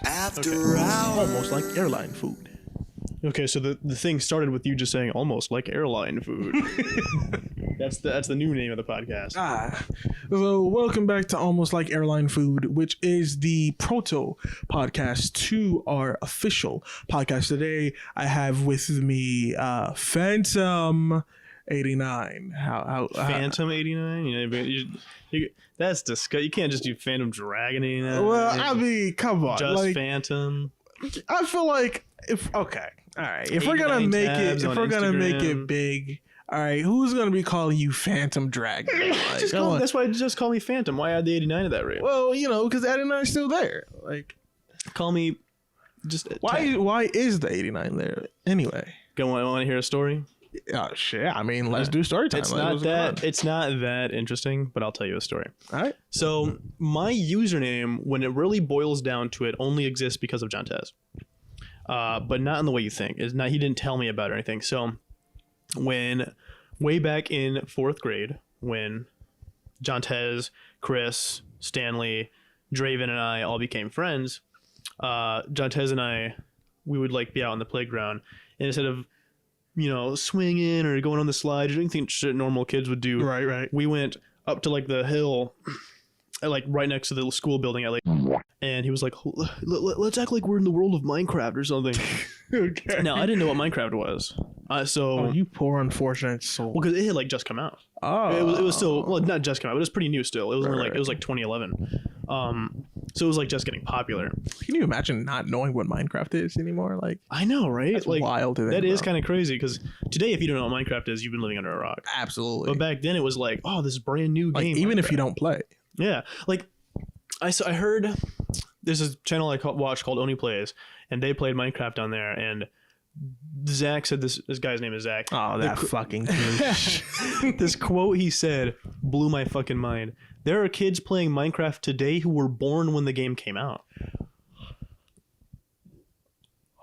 After hours. Almost like airline food. Okay, so the thing started with you just saying almost like airline food. That's the new name of the podcast. So welcome back to Almost Like Airline Food, which is the proto podcast to our official podcast. Today I have with me Phantom 89. Phantom 89? That's disgusting. You can't just do Phantom Dragon 89. Well, I mean, come on. Just like, Phantom. I feel like if we're gonna make it big, all right, who's gonna be calling you Phantom Dragon? Like, that's why just call me Phantom. Why add the 89 to that rate? Well, because 89 is still there. Like, call me just why is the 89 there anyway? Want to hear a story? Oh shit! I mean, let's do story time. It's not that interesting, but I'll tell you a story. All right. So my username, when it really boils down to it, only exists because of Jontez. But not in the way you think. It's not. He didn't tell me about it or anything. So when way back in 4th grade, when Jontez, Chris, Stanley, Draven, and I all became friends, Jontez and I, we would like be out on the playground, and instead of swinging or going on the slide, or anything shit normal kids would do. Right. We went up to like the hill, like right next to the school building at and he was like, let's act like we're in the world of Minecraft or something. Okay. Now, I didn't know what Minecraft was. You poor unfortunate soul. Well, because it had like just come out. Oh. It was still, well, not just come out, but it was pretty new still. It was only it was like 2011. So it was like just getting popular. Can you imagine not knowing what Minecraft is anymore? Like, I know, right? That's like wild to think That is about. kind of crazy, because today, if you don't know what Minecraft is, you've been living under a rock. Absolutely. But back then it was like, oh, this is brand new game. Even Minecraft. if you don't play. Yeah. Like I heard there's a channel I watched called Only Plays, and they played Minecraft on there, and Zach said this guy's name is Zach. Oh, that fucking douche. This quote he said blew my fucking mind. There are kids playing Minecraft today who were born when the game came out.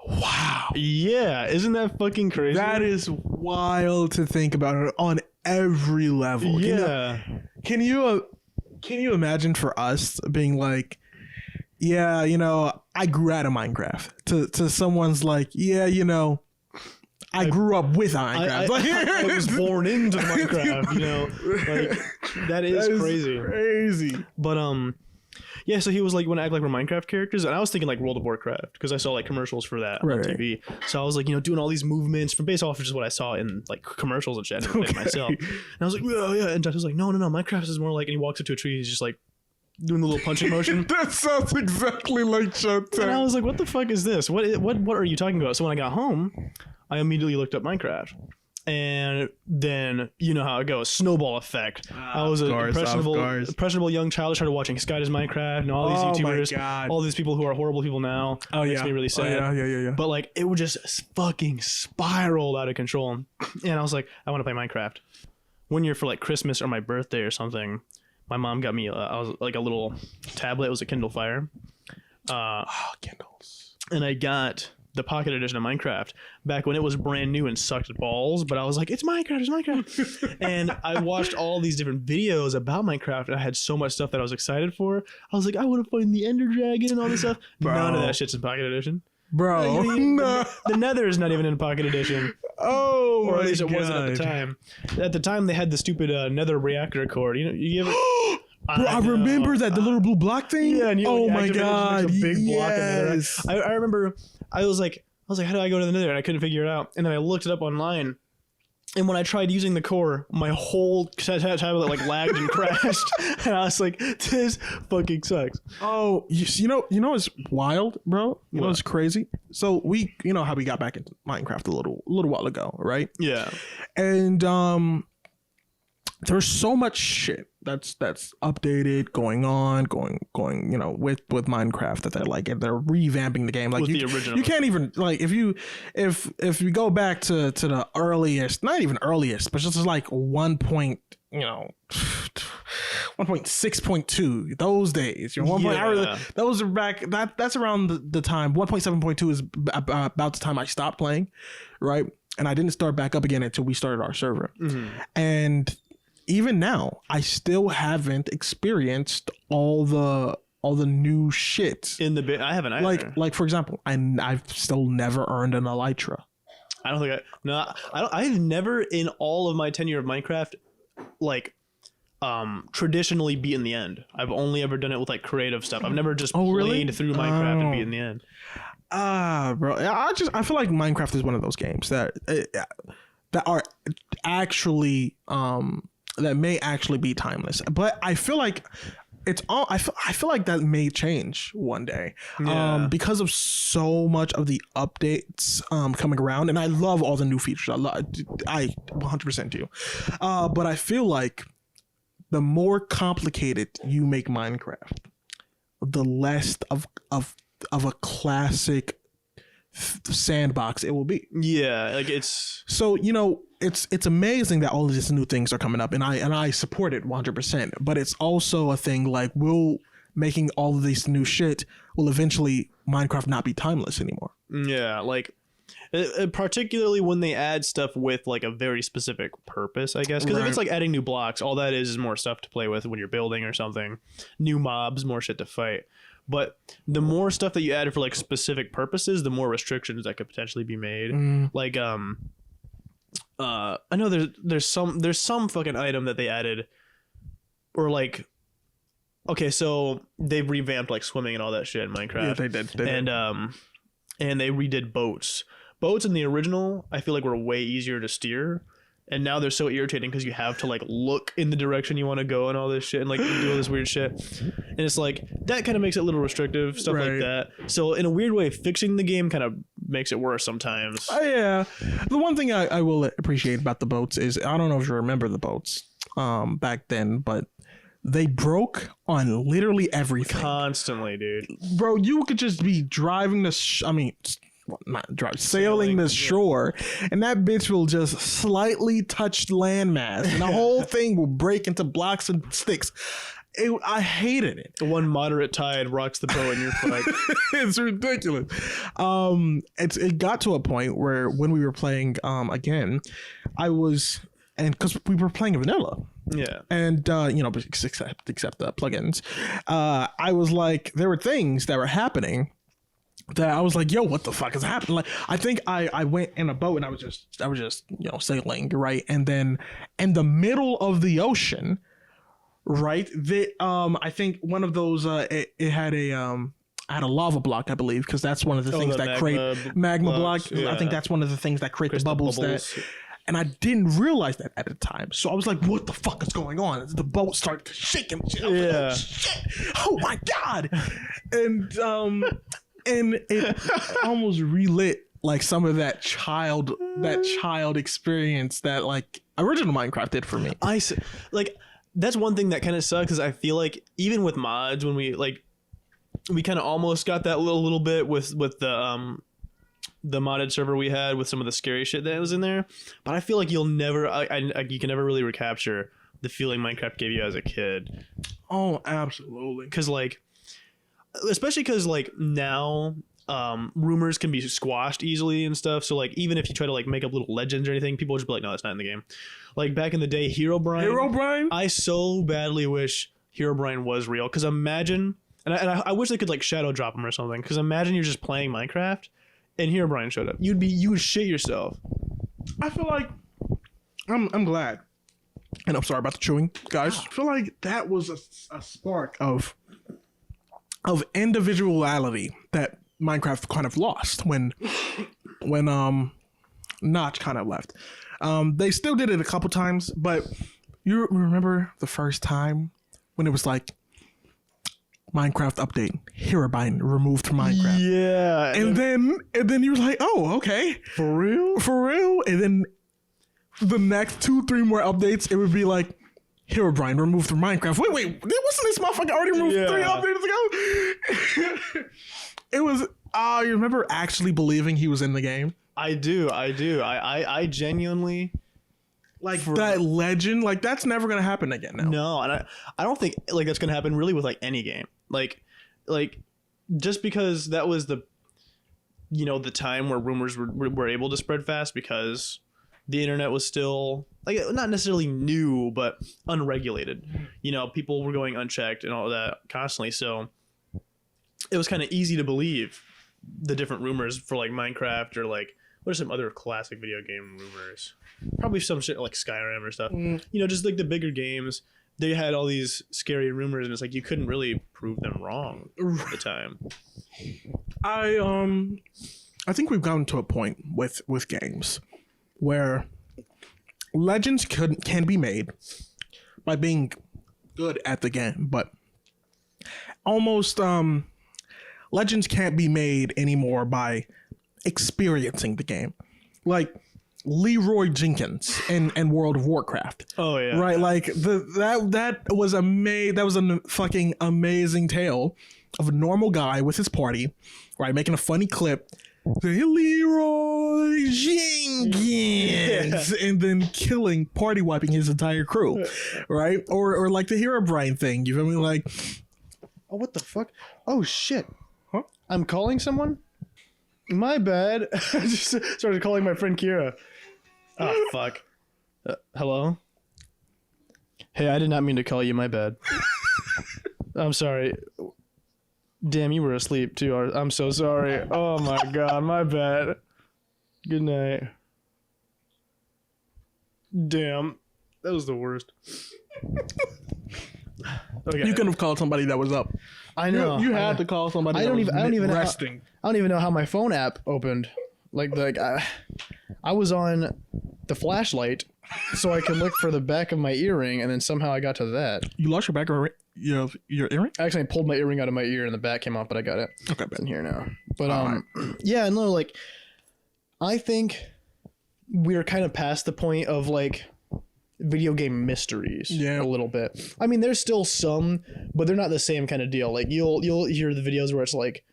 Wow. Yeah, isn't that fucking crazy? That is wild to think about it on every level. Yeah. Can you imagine for us being like, yeah, I grew out of Minecraft, to someone's like, yeah, I grew up with Minecraft. I was born into Minecraft, like that is crazy. Crazy. But yeah, so he was like, you want to act like we're Minecraft characters? And I was thinking like World of Warcraft, because I saw like commercials for that on TV. So I was like, doing all these movements from based off of just what I saw in like commercials and shit. And myself. And I was like, yeah. And Josh was like, no, Minecraft is more like, and he walks up to a tree, he's just like doing the little punching motion. That sounds exactly like Showtime. And I was like, what the fuck is this? What are you talking about? So when I got home, I immediately looked up Minecraft. And then you know how it goes, snowball effect. I was an impressionable young child, started watching Sky Does Minecraft and all these YouTubers, all these people who are horrible people now. Oh, makes me really sad. Yeah. But like, it would just fucking spiraled out of control. And I was like, I want to play Minecraft. One year for like Christmas or my birthday or something, my mom got me I was like a little tablet. It was a Kindle Fire. Kindles. And I got the Pocket Edition of Minecraft back when it was brand new and sucked balls, but I was like, it's Minecraft. And I watched all these different videos about Minecraft, and I had so much stuff that I was excited for. I was like, I want to find the Ender Dragon and all this stuff. Bro. None of that shit's in Pocket Edition. Bro. The Nether is not even in Pocket Edition. Oh, or at least it wasn't at the time. At the time, they had the stupid Nether reactor cord. You ever... Bro, I remember that, the little blue block thing. Yeah, and my god, a big block in there. yes. I remember I was like, how do I go to the Nether? And I couldn't figure it out. And then I looked it up online. And when I tried using the core, my whole tablet like lagged and crashed. And I was like, this fucking sucks. Oh, you know what's wild, bro? You know what's crazy? So we, how we got back into Minecraft a little while ago, right? Yeah. And there's so much shit that's updated, going with Minecraft that they're revamping the game. Like the original. You can't even like if you go back to the earliest, not even earliest, but just like 1.6.2 those days. Those are back. That's around the time. 1.7.2 is about the time I stopped playing, right? And I didn't start back up again until we started our server, and even now, I still haven't experienced all the all the new shit in the I haven't either. Like for example, I've still never earned an elytra. I don't think I've never in all of my tenure of Minecraft like traditionally beaten the end. I've only ever done it with like creative stuff. I've never just played through Minecraft and beaten the end. Bro, I feel like Minecraft is one of those games that are actually that may actually be timeless, but I feel like I feel like that may change one day, because of so much of the updates coming around, and I love all the new features. I 100% do, but I feel like the more complicated you make Minecraft, the less of a classic sandbox it will be. Yeah, like it's so it's amazing that all of these new things are coming up, and I support it 100%. But it's also a thing like making all of this new shit will eventually Minecraft not be timeless anymore. Yeah, like particularly when they add stuff with like a very specific purpose, I guess. Because if it's like adding new blocks, all that is more stuff to play with when you're building or something. New mobs, more shit to fight. But the more stuff that you add for like specific purposes, the more restrictions that could potentially be made. Like I know there's some fucking item that they added, or like, okay, so they've revamped like swimming and all that shit in Minecraft. Yeah, they did. And they redid boats. Boats in the original, I feel like were way easier to steer, and now they're so irritating because you have to like look in the direction you want to go and all this shit and like do all this weird shit, and it's like that kind of makes it a little restrictive, stuff like that. So in a weird way, fixing the game kind of makes it worse sometimes. Yeah, the one thing I will appreciate about the boats is, I don't know if you remember the boats back then, but they broke on literally everything Constantly, dude. Bro, you could just be driving sailing the shore, and that bitch will just slightly touch landmass, and the whole thing will break into blocks and sticks. I hated it. One moderate tide rocks the boat and you're fucked. It's ridiculous. It got to a point where when we were playing again, because we were playing vanilla. Yeah. And except the plugins, I was like, there were things that were happening that I was like, yo, what the fuck is happening? Like, I think I went in a boat and I was just sailing, right? And then in the middle of the ocean, right, I think one of those it had a lava block, I believe, because that's one of the things that create magma blocks. Yeah. I think that's one of the things that create the bubbles. And I didn't realize that at the time. So I was like, what the fuck is going on? The boat started to shake and shit. Yeah. Like, oh, shit. Oh my God. And it almost relit like some of that child experience that like original Minecraft did for me. That's one thing that kind of sucks, because I feel like even with mods, when we kind of almost got that little bit with the modded server we had with some of the scary shit that was in there, but I feel like you'll never you can never really recapture the feeling Minecraft gave you as a kid. Oh, absolutely. Because especially because like now rumors can be squashed easily and stuff, so like even if you try to like make up little legends or anything, people will just be like, no, that's not in the game. Like back in the day, Herobrine, I so badly wish Herobrine was real, because imagine, and I wish they could like shadow drop him or something, because imagine you're just playing Minecraft and Herobrine showed up, you would shit yourself. I feel like I'm glad, and I'm sorry about the chewing, guys. I feel like that was a spark of individuality that Minecraft kind of lost when Notch kind of left. They still did it a couple times, but you remember the first time when it was like Minecraft update, Herobrine removed from Minecraft. Yeah. And then you were like, oh, okay. For real? And then the next 2-3 more updates, it would be like, Herobrine removed from Minecraft. Wait, wasn't this motherfucker already removed 3 updates ago? It was, you remember actually believing he was in the game? I do. I genuinely that legend, like that's never gonna happen again now. No, and I don't think like that's gonna happen really with like any game. Like just because that was the time where rumors were able to spread fast, because the internet was still like not necessarily new but unregulated. People were going unchecked and all that constantly. So it was kind of easy to believe the different rumors for like Minecraft or like what are some other classic video game rumors? Probably some shit like Skyrim or stuff. You know, just like the bigger games. They had all these scary rumors, and it's like you couldn't really prove them wrong at the time. I think we've gotten to a point with games where legends can be made by being good at the game, but almost legends can't be made anymore by experiencing the game. Like Leroy Jenkins in World of Warcraft. Oh yeah, right. Like that was a fucking amazing tale of a normal guy with his party, right, making a funny clip, saying Leroy Jenkins, and then party wiping his entire crew, right? Or like the Herobrine thing. You feel me? Like, oh, what the fuck? Oh shit! Huh? I'm calling someone. My bad. I just started calling my friend Kira. Oh, fuck. Hello? Hey, I did not mean to call you. My bad. I'm sorry. Damn, you were asleep too. I'm so sorry. Oh my god, my bad. Good night. Damn, that was the worst. Okay. You could have called somebody that was up. I know. You had to call somebody. I don't even resting. I don't even know how my phone app opened. Like I was on the flashlight so I could look for the back of my earring, and then somehow I got to that. You lost your back of your earring? Actually, I pulled my earring out of my ear and the back came off, but I got it. Okay, it's in here now. But yeah, no, like I think we're kind of past the point of like video game mysteries a little bit. I mean, there's still some, but they're not the same kind of deal. Like you'll hear the videos where it's like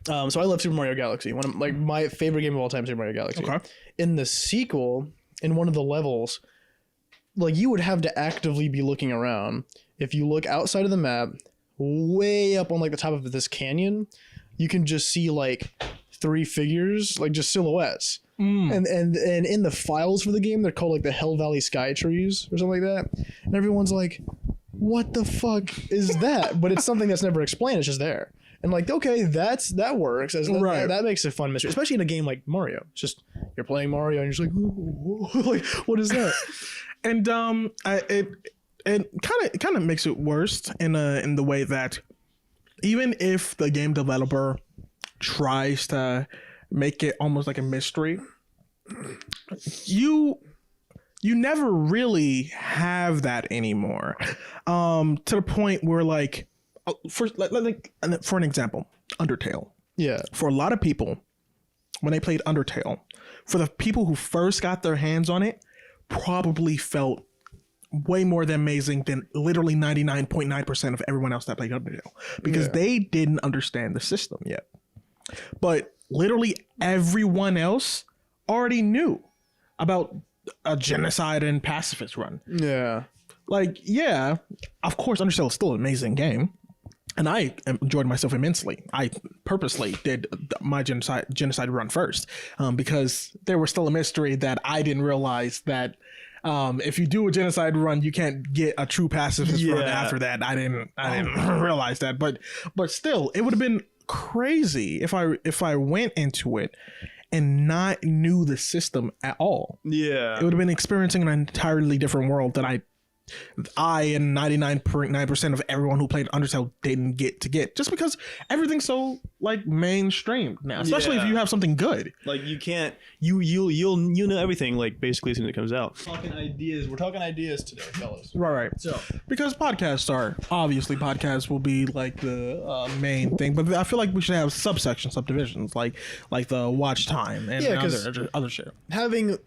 so I love Super Mario Galaxy. One of like my favorite game of all time, Super Mario Galaxy. Okay. In the sequel, in one of the levels, like you would have to actively be looking around. If you look outside of the map, way up on like the top of this canyon, you can just see like 3 figures, like just silhouettes. And in the files for the game, they're called like the Hell Valley Sky Trees or something like that. And everyone's like, what the fuck is that? But it's something that's never explained. It's just there. And like, okay, that works. Right. That makes a fun mystery, especially in a game like Mario. It's just you're playing Mario and you're just like, whoa, like, what is that? And it kind of makes it worse in the way that even if the game developer tries to make it almost like a mystery, you never really have that anymore. To the point where like for an example, Undertale. Yeah. For a lot of people, when they played Undertale, for the people who first got their hands on it, probably felt way more than amazing than literally 99.9% of everyone else that played Undertale, because they didn't understand the system yet. But literally everyone else already knew about a genocide and pacifist run. Yeah. Like, yeah, of course, Undertale is still an amazing game. And I enjoyed myself immensely. I purposely did my genocide run first because there was still a mystery that I didn't realize that if you do a genocide run, you can't get a true pacifist run after that. I didn't realize that. But still, it would have been crazy if I went into it and not knew the system at all. Yeah, it would have been experiencing an entirely different world that I and 99.9% of everyone who played Undertale didn't get, just because everything's so like mainstream now, especially if you have something good. Like you can't you'll know everything like basically as soon as it comes out. We're talking ideas today, fellas. Right. So because podcasts will be like the main thing, but I feel like we should have subdivisions like the watch time and other shit. Having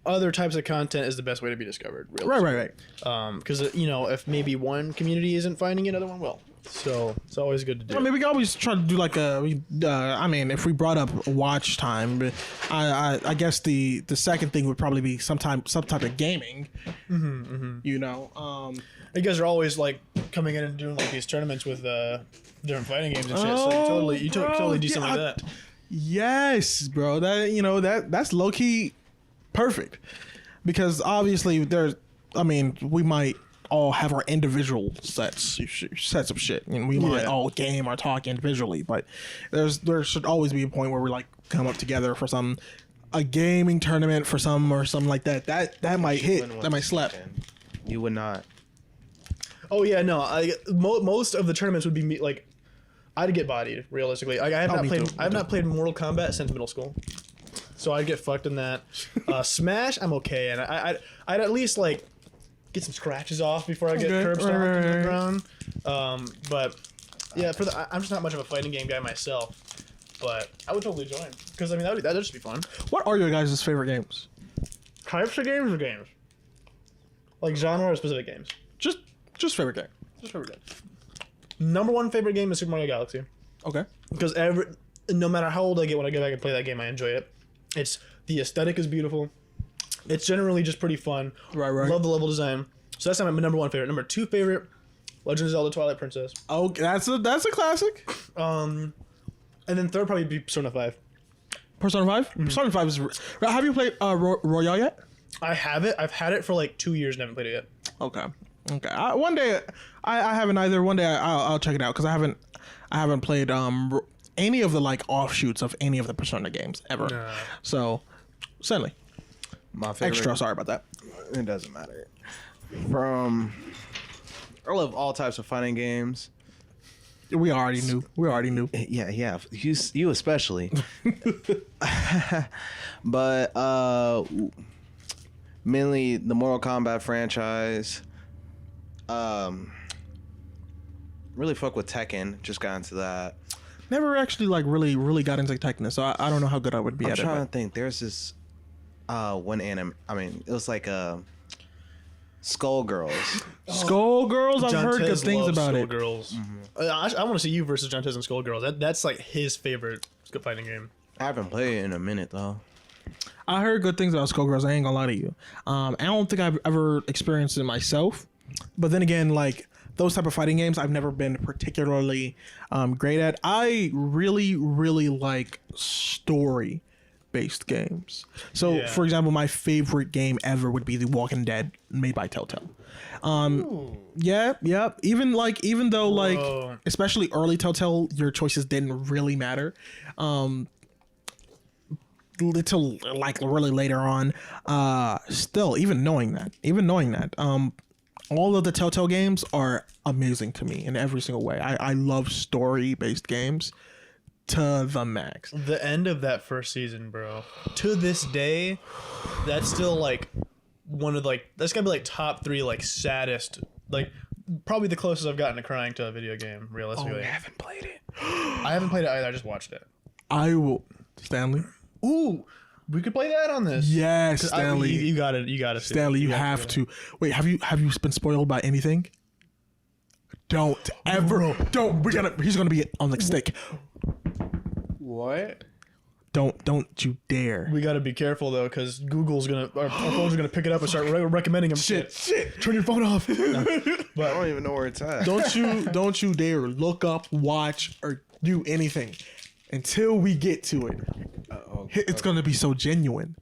other types of content is the best way to be discovered. Right. Because if maybe one community isn't finding it, another one will. So it's always good to do. I mean, we can always try to do like if we brought up watch time, I guess the second thing would probably be some type of gaming. You guys are always like coming in and doing like these tournaments with different fighting games and shit. So you totally do something like that. Yes, bro. That's low key perfect, because obviously we might all have our individual sets of shit, and we might all game or talk individually. But there should always be a point where we like come up together for a gaming tournament for some or something like that. That might hit. That might slap. You would not. Oh yeah, no. Most of the tournaments would be me. Like, I'd get bodied realistically. Like, I have not played Mortal Kombat since middle school, so I'd get fucked in that. Smash, I'm okay, and I'd at least like get some scratches off before I get curb stomped on the ground. But yeah, I'm just not much of a fighting game guy myself. But I would totally join because I mean that'd just be fun. What are your guys' favorite games? Types of games or games? Like genre or specific games? Just favorite game. Just favorite game. Number one favorite game is Super Mario Galaxy. Okay. Because no matter how old I get when I go back and play that game, I enjoy it. The aesthetic is beautiful. It's generally just pretty fun. Right. Love the level design. So that's my number one favorite. Number two favorite, Legend of Zelda: Twilight Princess. Oh, that's a classic. And then third probably be Persona 5. Persona 5? Mm-hmm. Persona 5 is... Have you played Royale yet? I have it. I've had it for like 2 years and haven't played it yet. Okay. One day... I haven't either. One day I'll check it out because I haven't played any of the like offshoots of any of the Persona games ever. Nah. So, certainly. My favorite... Xxtra, sorry about that. It doesn't matter. I love all types of fighting games. We already knew. Yeah. You especially. But mainly the Mortal Kombat franchise. Really fuck with Tekken. Just got into that. Never actually like really got into Tekken, so I don't know how good I would be at it. I'm trying to think. There's this one anime. I mean, it was like Skullgirls. Skullgirls, I've heard good things about it. Skullgirls. Mm-hmm. I want to see you versus John Tez and Skullgirls. That's like his favorite fighting game. I haven't played it in a minute though. I heard good things about Skullgirls. I ain't gonna lie to you. I don't think I've ever experienced it myself. But then again, like those type of fighting games, I've never been particularly great at. I really like story-based games. So, for example, my favorite game ever would be The Walking Dead, made by Telltale. Yeah. Even though like, especially early Telltale, your choices didn't really matter. Until like really later on. Still, even knowing that, all of the Telltale games are amazing to me in every single way. I love story-based games to the max. The end of that first season, bro. To this day, that's still like one of like that's gotta be like top 3 like saddest, like probably the closest I've gotten to crying to a video game. Realistically, I haven't played it. I haven't played it either. I just watched it. I will, Stanley. Ooh. We could play that on this. Yes, Stanley. You got to. Stanley, you have to. Wait, have you been spoiled by anything? Don't ever. Don't. He's gonna be on the stick. What? Don't you dare. We got to be careful though, because Google's our phones are gonna pick it up and start recommending him shit. Turn your phone off. No. But I don't even know where it's at. Don't you dare look up, watch, or do anything until we get to it. It's gonna be so genuine.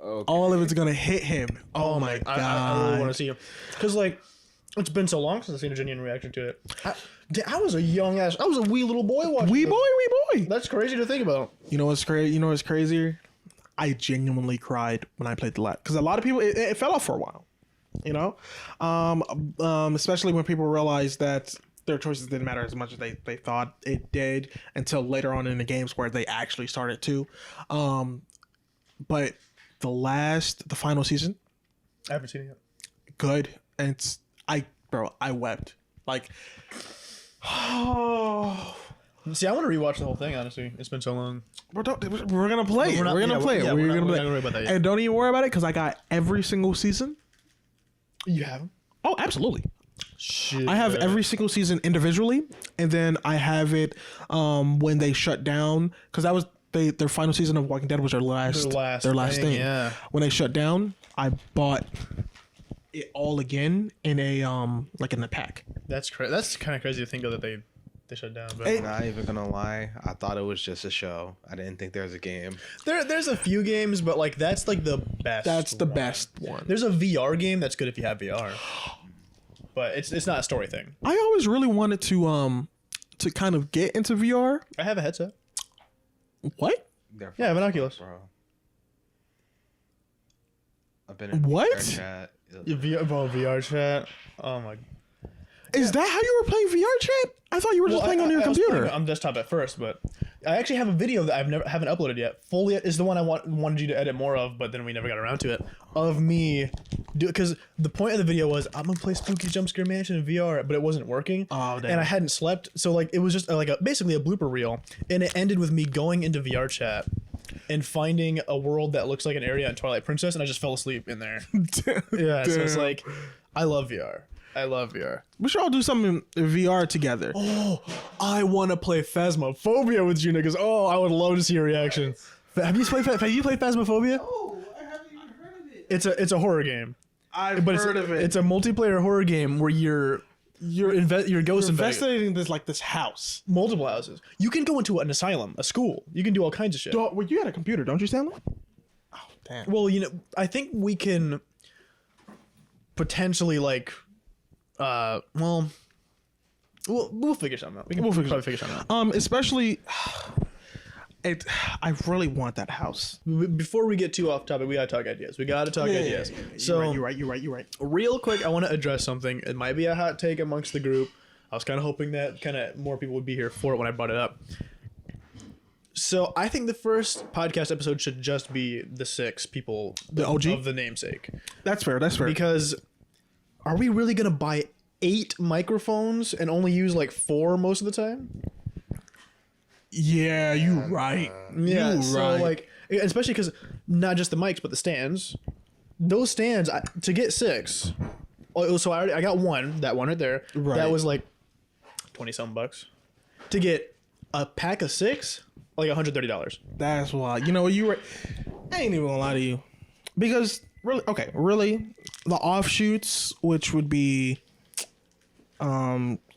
Okay. All of it's gonna hit him. Oh my god! I really want to see him because like it's been so long since I've seen a genuine reaction to it. I was a young ass. I was a wee little boy watching. Wee boy. That's crazy to think about. You know what's crazy? You know what's crazier? I genuinely cried when I played the last because a lot of people it fell off for a while. You know, especially when people realized that their choices didn't matter as much as they thought it did until later on in the games where they actually started to. But the final season, I haven't seen it yet. Good, and I wept like. Oh. See, I want to rewatch the whole thing. Honestly, it's been so long. We're gonna play it. We're gonna play it. We're gonna worry about that yet. And don't even worry about it because I got every single season. You have them? Oh, absolutely. Shit. I have every single season individually, and then I have it when they shut down because that was their final season of Walking Dead was their last thing. Yeah. When they shut down, I bought it all again in a like in a pack. That's That's kind of crazy to think of that they shut down. But I'm not even gonna lie, I thought it was just a show. I didn't think there was a game. There's a few games, but like that's like the best. That's the best one. There's a VR game that's good if you have VR. but it's not a story thing. I always really wanted to kind of get into VR. I have a headset. What? They're Yeah, I have an fucking Oculus. bro. I've been in What? VR chat. VR chat. Oh my. Is that how you were playing VR chat? I thought you were just playing on your I was computer. playing on desktop at first, but I actually have a video that haven't uploaded yet. Fully is the one I wanted you to edit more of, but then we never got around to it. Of me, because the point of the video was I'm gonna play Spooky Jumpscare Mansion in VR, but it wasn't working. Oh, damn. And I hadn't slept, so like it was just basically a blooper reel, and it ended with me going into VR chat and finding a world that looks like an area in Twilight Princess, and I just fell asleep in there. Yeah, so it's like I love VR. I love VR. We should all do something in VR together. Oh, I want to play Phasmophobia with you niggas. Oh, I would love to see your reaction. Have you played Phasmophobia? Oh, I haven't even heard of it. It's a horror game. I've heard of it. It's a multiplayer horror game where you're ghost investigating this house. multiple houses. You can go into an asylum, a school. You can do all kinds of shit. Well, you had a computer, don't you, Stanley? Oh, damn. Well, I think we can potentially we'll figure something out. We'll probably figure something out. Especially, I really want that house. Before we get too off topic, we gotta talk ideas. Ideas. So You're right. real quick, I want to address something. It might be a hot take amongst the group. I was kind of hoping that more people would be here for it when I brought it up. So I think the first podcast episode should just be the 6 people The OG? of the namesake. That's fair. Because are we really gonna buy 8 microphones and only use 4 most of the time? Yeah, you right. Yeah, you so right. especially because not just the mics but the stands. Those stands to get 6. So I got that one right there. Right. That was 20-something bucks. To get a pack of 6, $130. That's why. You know, you were. I ain't even gonna lie to you, because really, the offshoots, which would be,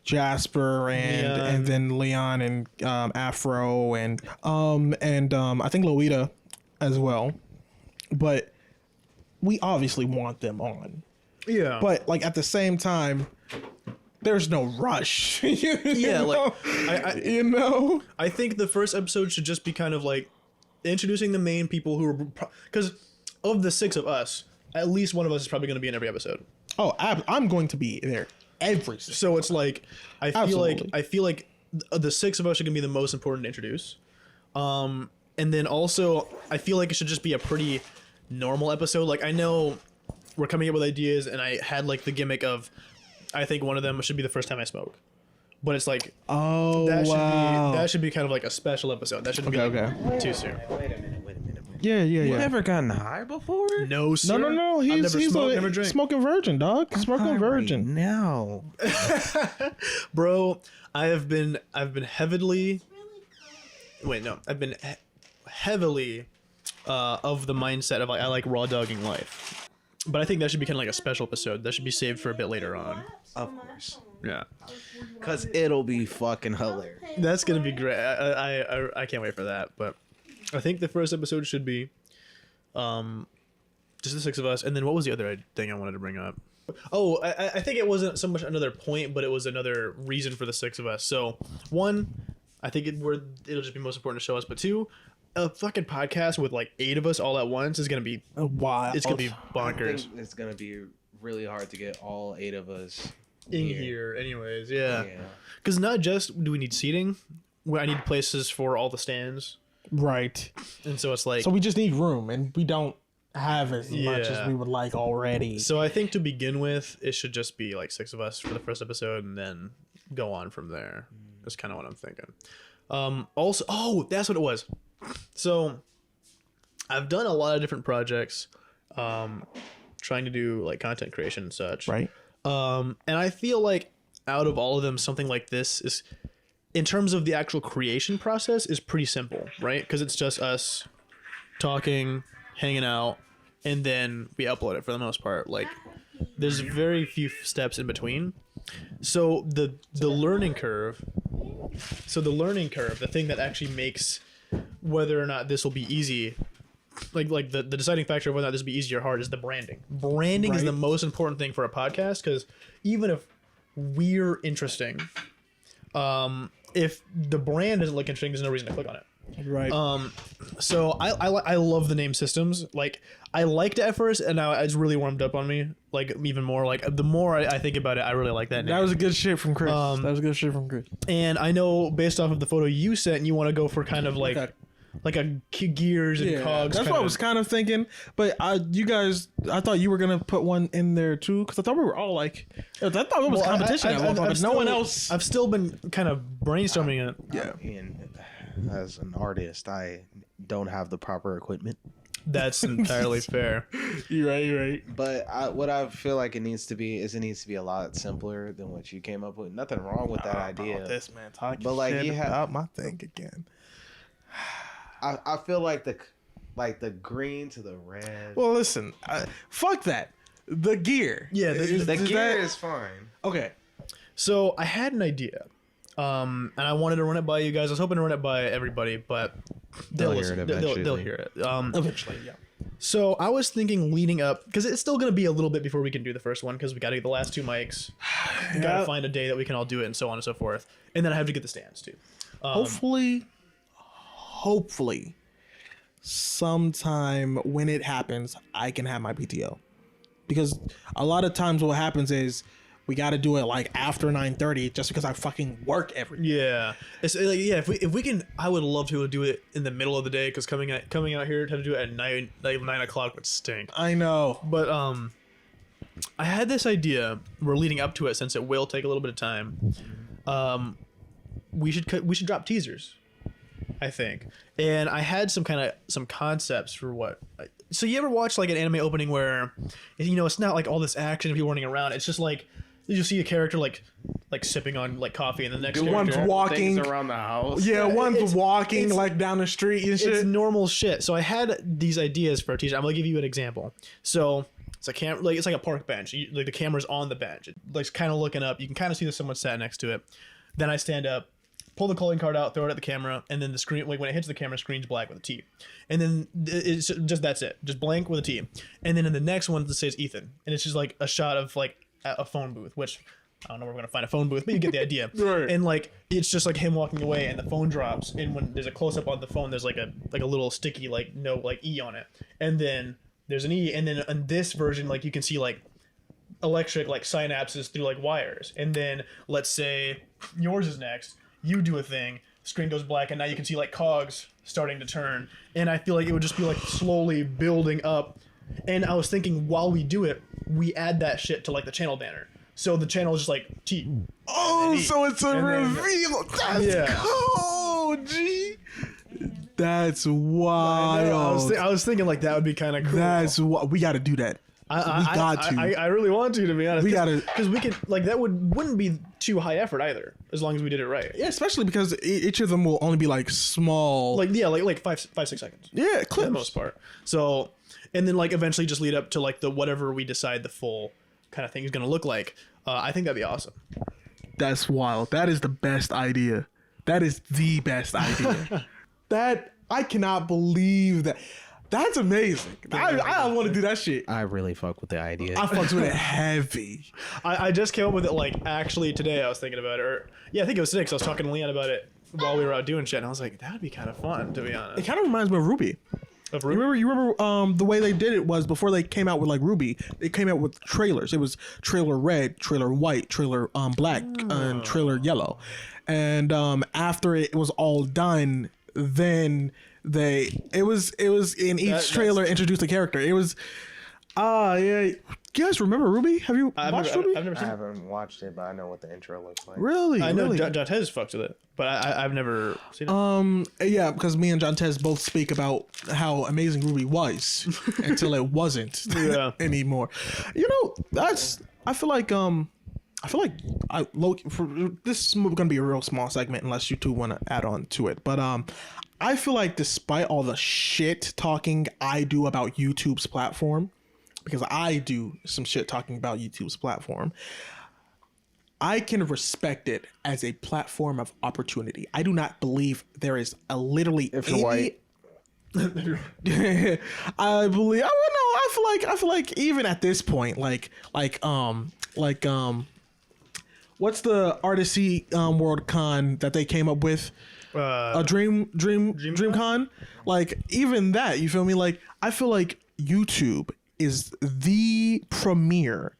Jasper and then Leon and Afro and I think Loita as well, but we obviously want them on. Yeah, But at the same time, there's no rush. Yeah, I think the first episode should just be kind of introducing the main people who are, because of the 6 of us, at least one of us is probably going to be in every episode. Oh, I'm going to be there every. So it's I feel like the 6 of us are going to be the most important to introduce. And then also I feel like it should just be a pretty normal episode. I know we're coming up with ideas, and I had the gimmick of, I think one of them should be the first time I smoke. But it's Oh, that should be kind of a special episode. That shouldn't be too soon. Wait a minute. Yeah. You ever gotten high before? No, sir. No. I've never smoked, never a drank. smoking virgin, dog. Smoking virgin. Now. Bro, I've been heavily. Wait, no, I've been heavily of the mindset of I like raw dogging life. But I think that should be kind of a special episode. That should be saved for a bit later on. Of course. Yeah, Because it'll be fucking hilarious. that's gonna be great. I can't wait for that. But I think the first episode should be, just the 6 of us. And then what was the other thing I wanted to bring up? Oh, I think it wasn't so much another point, but it was another reason for the 6 of us. So 1, I think it'll just be most important to show us. But 2, a fucking podcast with 8 of us all at once is gonna be Wild. it's gonna be I bonkers think it's going to be really hard to get all 8 of us in here. Anyways, yeah. Yeah. Because not just do we need seating, I need places for all the stands, Right. and so it's So we just need room, and we don't have as much Yeah. as we would like already. So I think to begin with, it should just be 6 of us for the first episode, and then go on from there. That's kind of what I'm thinking. Also, that's what it was. So I've done a lot of different projects, trying to do content creation and such. Right. And I feel out of all of them, something like this is, in terms of the actual creation process, is pretty simple, right? Because it's just us talking, hanging out, and then we upload it for the most part. There's very few steps in between. So the learning curve, the thing that actually makes whether or not this will be easy the deciding factor of whether or not this would be easy or hard is the branding. Branding is the most important thing for a podcast, because even if we're interesting, if the brand doesn't look interesting, there's no reason to click on it. Right. So I love the name Systems. Like, I liked it at first, and now it's really warmed up on me. Like, even more. Like, the more I think about it, I really like that name. That was a good shit from Chris. That was good shit from Chris. And I know based off of the photo you sent, you want to go for kind of like a Gears and Cogs. That's what I was kind of thinking. But you guys, I thought you were gonna put one in there too, because I thought we were all like, I thought it was competition at one point, but no one else. I've still been kind of brainstorming it. Yeah. And as an artist, I don't have the proper equipment. That's entirely fair. You're right. But what I feel like it needs to be a lot simpler than what you came up with. Nothing wrong with that idea. This man talking But, like, shit you have- about my thing again. I feel like the green to the red. Well, listen, fuck that. The gear. Yeah, the gear is fine. Okay. So I had an idea, and I wanted to run it by you guys. I was hoping to run it by everybody, but They'll hear it eventually. They'll hear it. Eventually, yeah. So I was thinking leading up, because it's still going to be a little bit before we can do the first one, because we got to get the last 2 mics. Got to find a day that we can all do it, and so on and so forth. And then I have to get the stands too. Hopefully, sometime when it happens, I can have my PTO, because a lot of times what happens is we got to do it like after 9:30, just because I fucking work every day. Yeah, it's like, yeah. If we can, I would love to do it in the middle of the day, because coming out here to do it at 9 o'clock would stink. I know, But I had this idea. We're leading up to it, since it will take a little bit of time. We should drop teasers, I think. And I had some concepts for what. So you ever watch like an anime opening where, it's not like all this action and people running around. It's just like you see a character like sipping on like coffee, and the next character one's walking around the house. Yeah, one's walking like down the street and shit. It's normal shit. So I had these ideas for a teaser. I'm gonna give you an example. So it's it's like a park bench. Like the camera's on the bench. It's kind of looking up. You can kind of see that someone sat next to it. Then I stand up, pull the calling card out, throw it at the camera, and then the screen, like when it hits the camera, screen's black with a T. And then it's just, that's it. Just blank with a T. And then in the next one, it says Ethan. And it's just like a shot of like a phone booth, which I don't know where we're going to find a phone booth, but you get the idea. Right. And like, it's just like him walking away, and the phone drops. And when there's a close up on the phone, there's like a little sticky, like no, like E on it. And then there's an E. And then in this version, like you can see like electric, like synapses through like wires. And then let's say yours is next. You do a thing, screen goes black, and now you can see like cogs starting to turn. And I feel like it would just be like slowly building up. And I was thinking, while we do it, we add that shit to like the channel banner. So the channel is just like T. Oh, so it's a And then- reveal. That's Yeah. cool, G. That's wild. I was thinking like that would be kind of cool. That's what we got to do that. I really want to be honest. We gotta- because we could like that wouldn't be too high effort either, as long as we did it right. Yeah, especially because each of them will only be like small. Like yeah, like 5-6 seconds. yeah, For clips. the most part. So, and then like eventually just lead up to like the whatever we decide the full kind of thing is going to look like. I think that'd be awesome. That's wild. That is the best idea. That is the best idea. That I cannot believe that. That's amazing. I want to do that shit. I really fuck with the idea. I fucks with it heavy. I just came up with it like actually today. I was thinking about it, or yeah, I think it was today because I was talking to Leon about it while we were out doing shit, and I was like, that would be kind of fun, to be It honest. kind of reminds me of Ruby. Of You Ruby? remember the way they did it was before they came out with like Ruby, they came out with trailers. It was trailer red, trailer white, trailer black, and trailer yellow. And after it was all done, then it was in each trailer introduced a character. It was yeah. You guys remember Ruby? Have you watched Ruby? I've never I seen it. haven't watched it, but I know what the intro looks like. Really? I know really? Jontez fucks with it, but I've never seen it. Yeah, because me and John Tez both speak about how amazing Ruby was until it wasn't anymore. You know, I feel like this is gonna be a real small segment unless you two want to add on to it. But I feel like despite all the shit talking I do about YouTube's platform, because I do some shit talking about YouTube's platform, I can respect it as a platform of opportunity. I do not believe there is a literally If you're white. I believe. I don't know. I feel like even at this point, what's the Artisy World Con that they came up with? A DreamCon. Like even that, you feel me? Like I feel like YouTube is the premier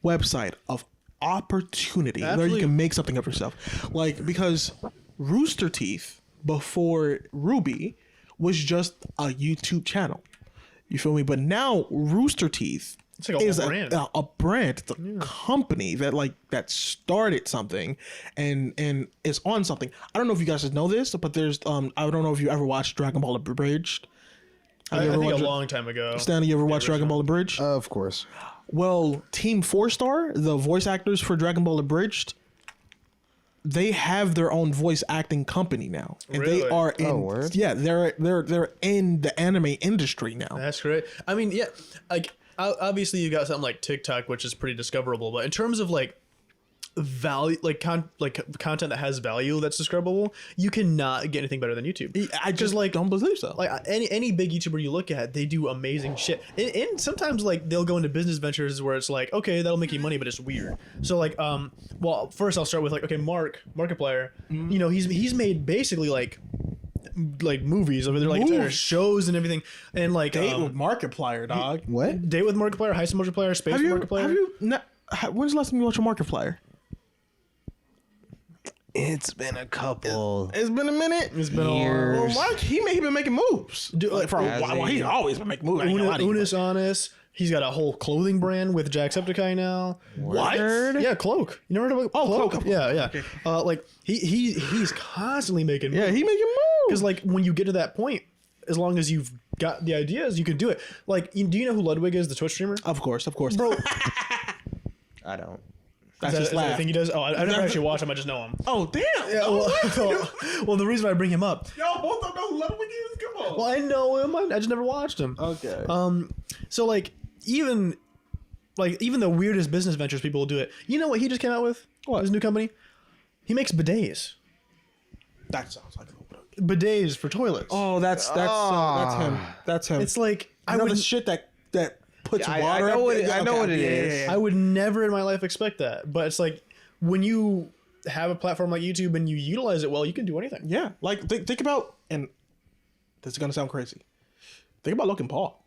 website of opportunity where you can make something of yourself. Like because Rooster Teeth before Ruby was just a YouTube channel. You feel me? But now Rooster Teeth is a brand. It's a company that started something and is on something. I don't know if you guys know this, but there's I don't know if you ever watched Dragon Ball Abridged. I think a long time ago. Stanley, you ever watched Dragon Ball Abridged? Of course. Well, Team 4-Star, the voice actors for Dragon Ball Abridged, they have their own voice acting company now, and they are in. They're in the anime industry now. That's great. I mean, yeah, like obviously you got something like TikTok, which is pretty discoverable, but in terms of like value, content that has value that's discoverable, you cannot get anything better than YouTube. I just don't believe so. Like any big YouTuber you look at, they do amazing shit, and sometimes like they'll go into business ventures where it's like, okay, that'll make you money, but it's weird. So like well, first I'll start with like, okay, Markiplier, you know, he's made basically like movies. I mean, they're like entire shows and everything, and like Date with Markiplier, dog. What? Date with Markiplier, Heist with Markiplier, Space with Markiplier. Have you not? When's the last time you watched a Markiplier? It's been a couple. It's been a minute. It's been years. Well, Mark, he been making moves. Dude, like for a while. Well, he's always been making moves. Unis Honest. He's got a whole clothing brand with Jacksepticeye now. What? Yeah, Cloak. You never heard about Cloak? Yeah. Okay. Like he's constantly making moves. Yeah, he making moves. Because like when you get to that point, as long as you've got the ideas, you can do it. Like, do you know who Ludwig is, the Twitch streamer? Of course, bro. I don't. That's is his that laugh. the thing he does? Oh, I've never actually watched him. I just know him. Oh damn! Yeah, well, the reason I bring him up. Y'all both don't know who Ludwig is. Come on. Well, I know him. I just never watched him. Okay. So like even the weirdest business ventures, people will do it. You know what he just came out with? What? His new company? He makes bidets. That sounds like Bidets for toilets. Oh, that's him. That's him. It's like I know the shit that puts water. I know what it is. I would never in my life expect that, but it's like when you have a platform like YouTube and you utilize it well, you can do anything. Yeah, like think about, and this is gonna sound crazy. Think about Logan Paul.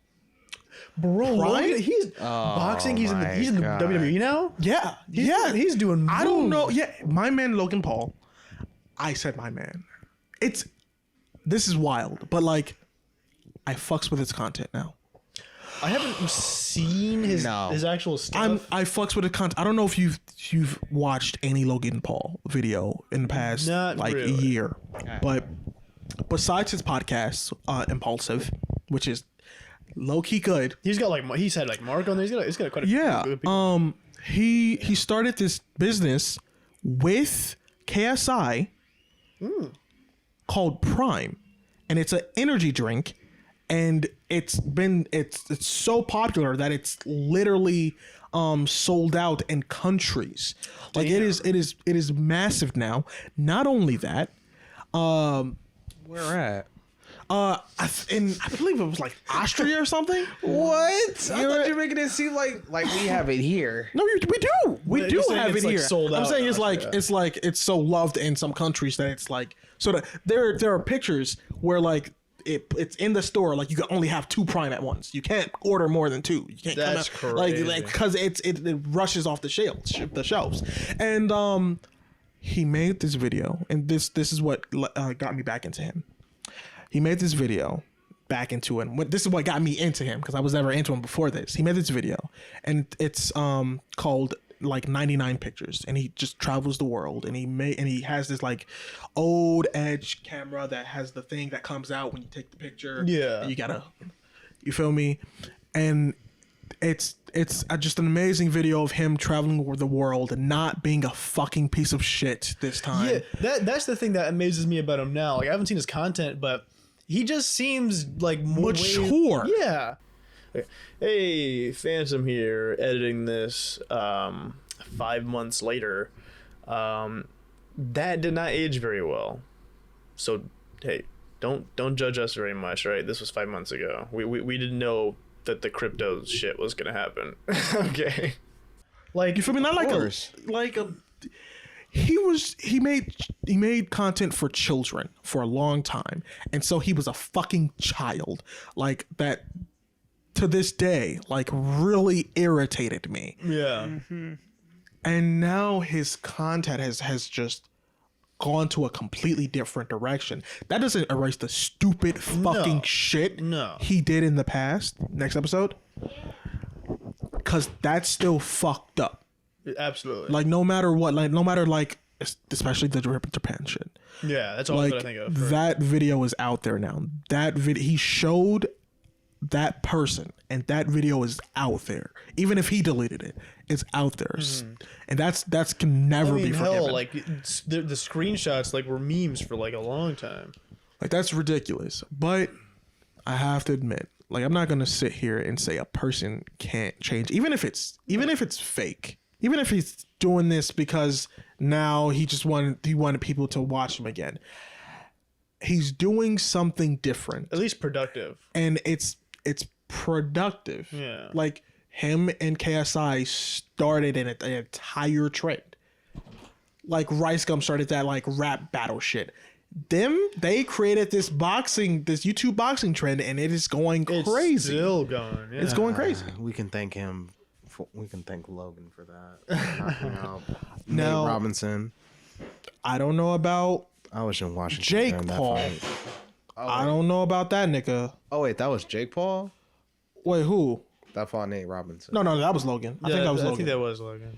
Bro, Logan, he's boxing. He's in the WWE now. Yeah, he's doing moves. I don't know. Yeah, my man Logan Paul. I said my man. This is wild, but like, I fucks with his content now. I haven't seen his actual stuff. I fucks with the content. I don't know if you've watched any Logan Paul video in the past a year, but besides his podcast, Impulsive, which is low key good. He's got he's had Mark on there. He's got quite a few good people. He started this business with KSI called Prime, and it's an energy drink. And it's so popular that it's literally sold out in countries. Like it is massive now. Not only that, where at? I believe it was like Austria or something. What? I thought you were making it seem like we have it here. No, we do have it here. Sold out. I'm saying it's so loved in some countries that it's like so that there are pictures where like it's in the store, like you can only have 2 Prime at once. You can't order more than 2. You can't That's come out, crazy. like because it rushes off the shelves. And he made this video, and this is what got me back into him. He made this video back into it. This is what got me into him because I was never into him before this. He made this video, and it's called like 99 pictures, and he just travels the world, and he has this like old edge camera that has the thing that comes out when you take the picture. Yeah, you feel me? And it's just an amazing video of him traveling over the world and not being a fucking piece of shit this time. Yeah, that's the thing that amazes me about him now. Like I haven't seen his content, but he just seems like more mature. Yeah. Hey, Phantom here, editing this 5 months later. That did not age very well. So, hey, don't judge us very much, right? This was 5 months ago. We didn't know that the crypto shit was gonna happen. Okay. Like, you feel me? Not like a he made content for children for a long time, and so he was a fucking child. Like, that to this day, like, really irritated me. Yeah. And now his content has just gone to a completely different direction. That doesn't erase the stupid fucking shit he did in the past. Next episode. Because that's still fucked up. Absolutely. Like, no matter what, especially the Japan shit. Yeah, that's all like, I think of. That video is out there now. He showed that person, and that video is out there. Even if he deleted it, it's out there. And that can never be forgiven. Hell, like, the screenshots, like, were memes for, like, a long time. Like, that's ridiculous. But I have to admit, like, I'm not gonna sit here and say a person can't change, even if it's fake. Even if he's doing this because now he wanted people to watch him again. He's doing something different. At least productive. And it's productive. Yeah. Like, him and KSI started an entire trend. Like, Rice Gum started that, like, rap battle shit. They created this YouTube boxing trend, and it is going crazy. It's still going. Yeah. It's going crazy. We can thank him. We can thank Logan for that. Knocking out Now, Nate Robinson. I don't know about I was in Washington. Jake Paul. I don't know about that nigga. Oh wait, that was Jake Paul? Wait, who? That fought Nate Robinson. No, that was Logan. I think that was Logan. I think that was Logan.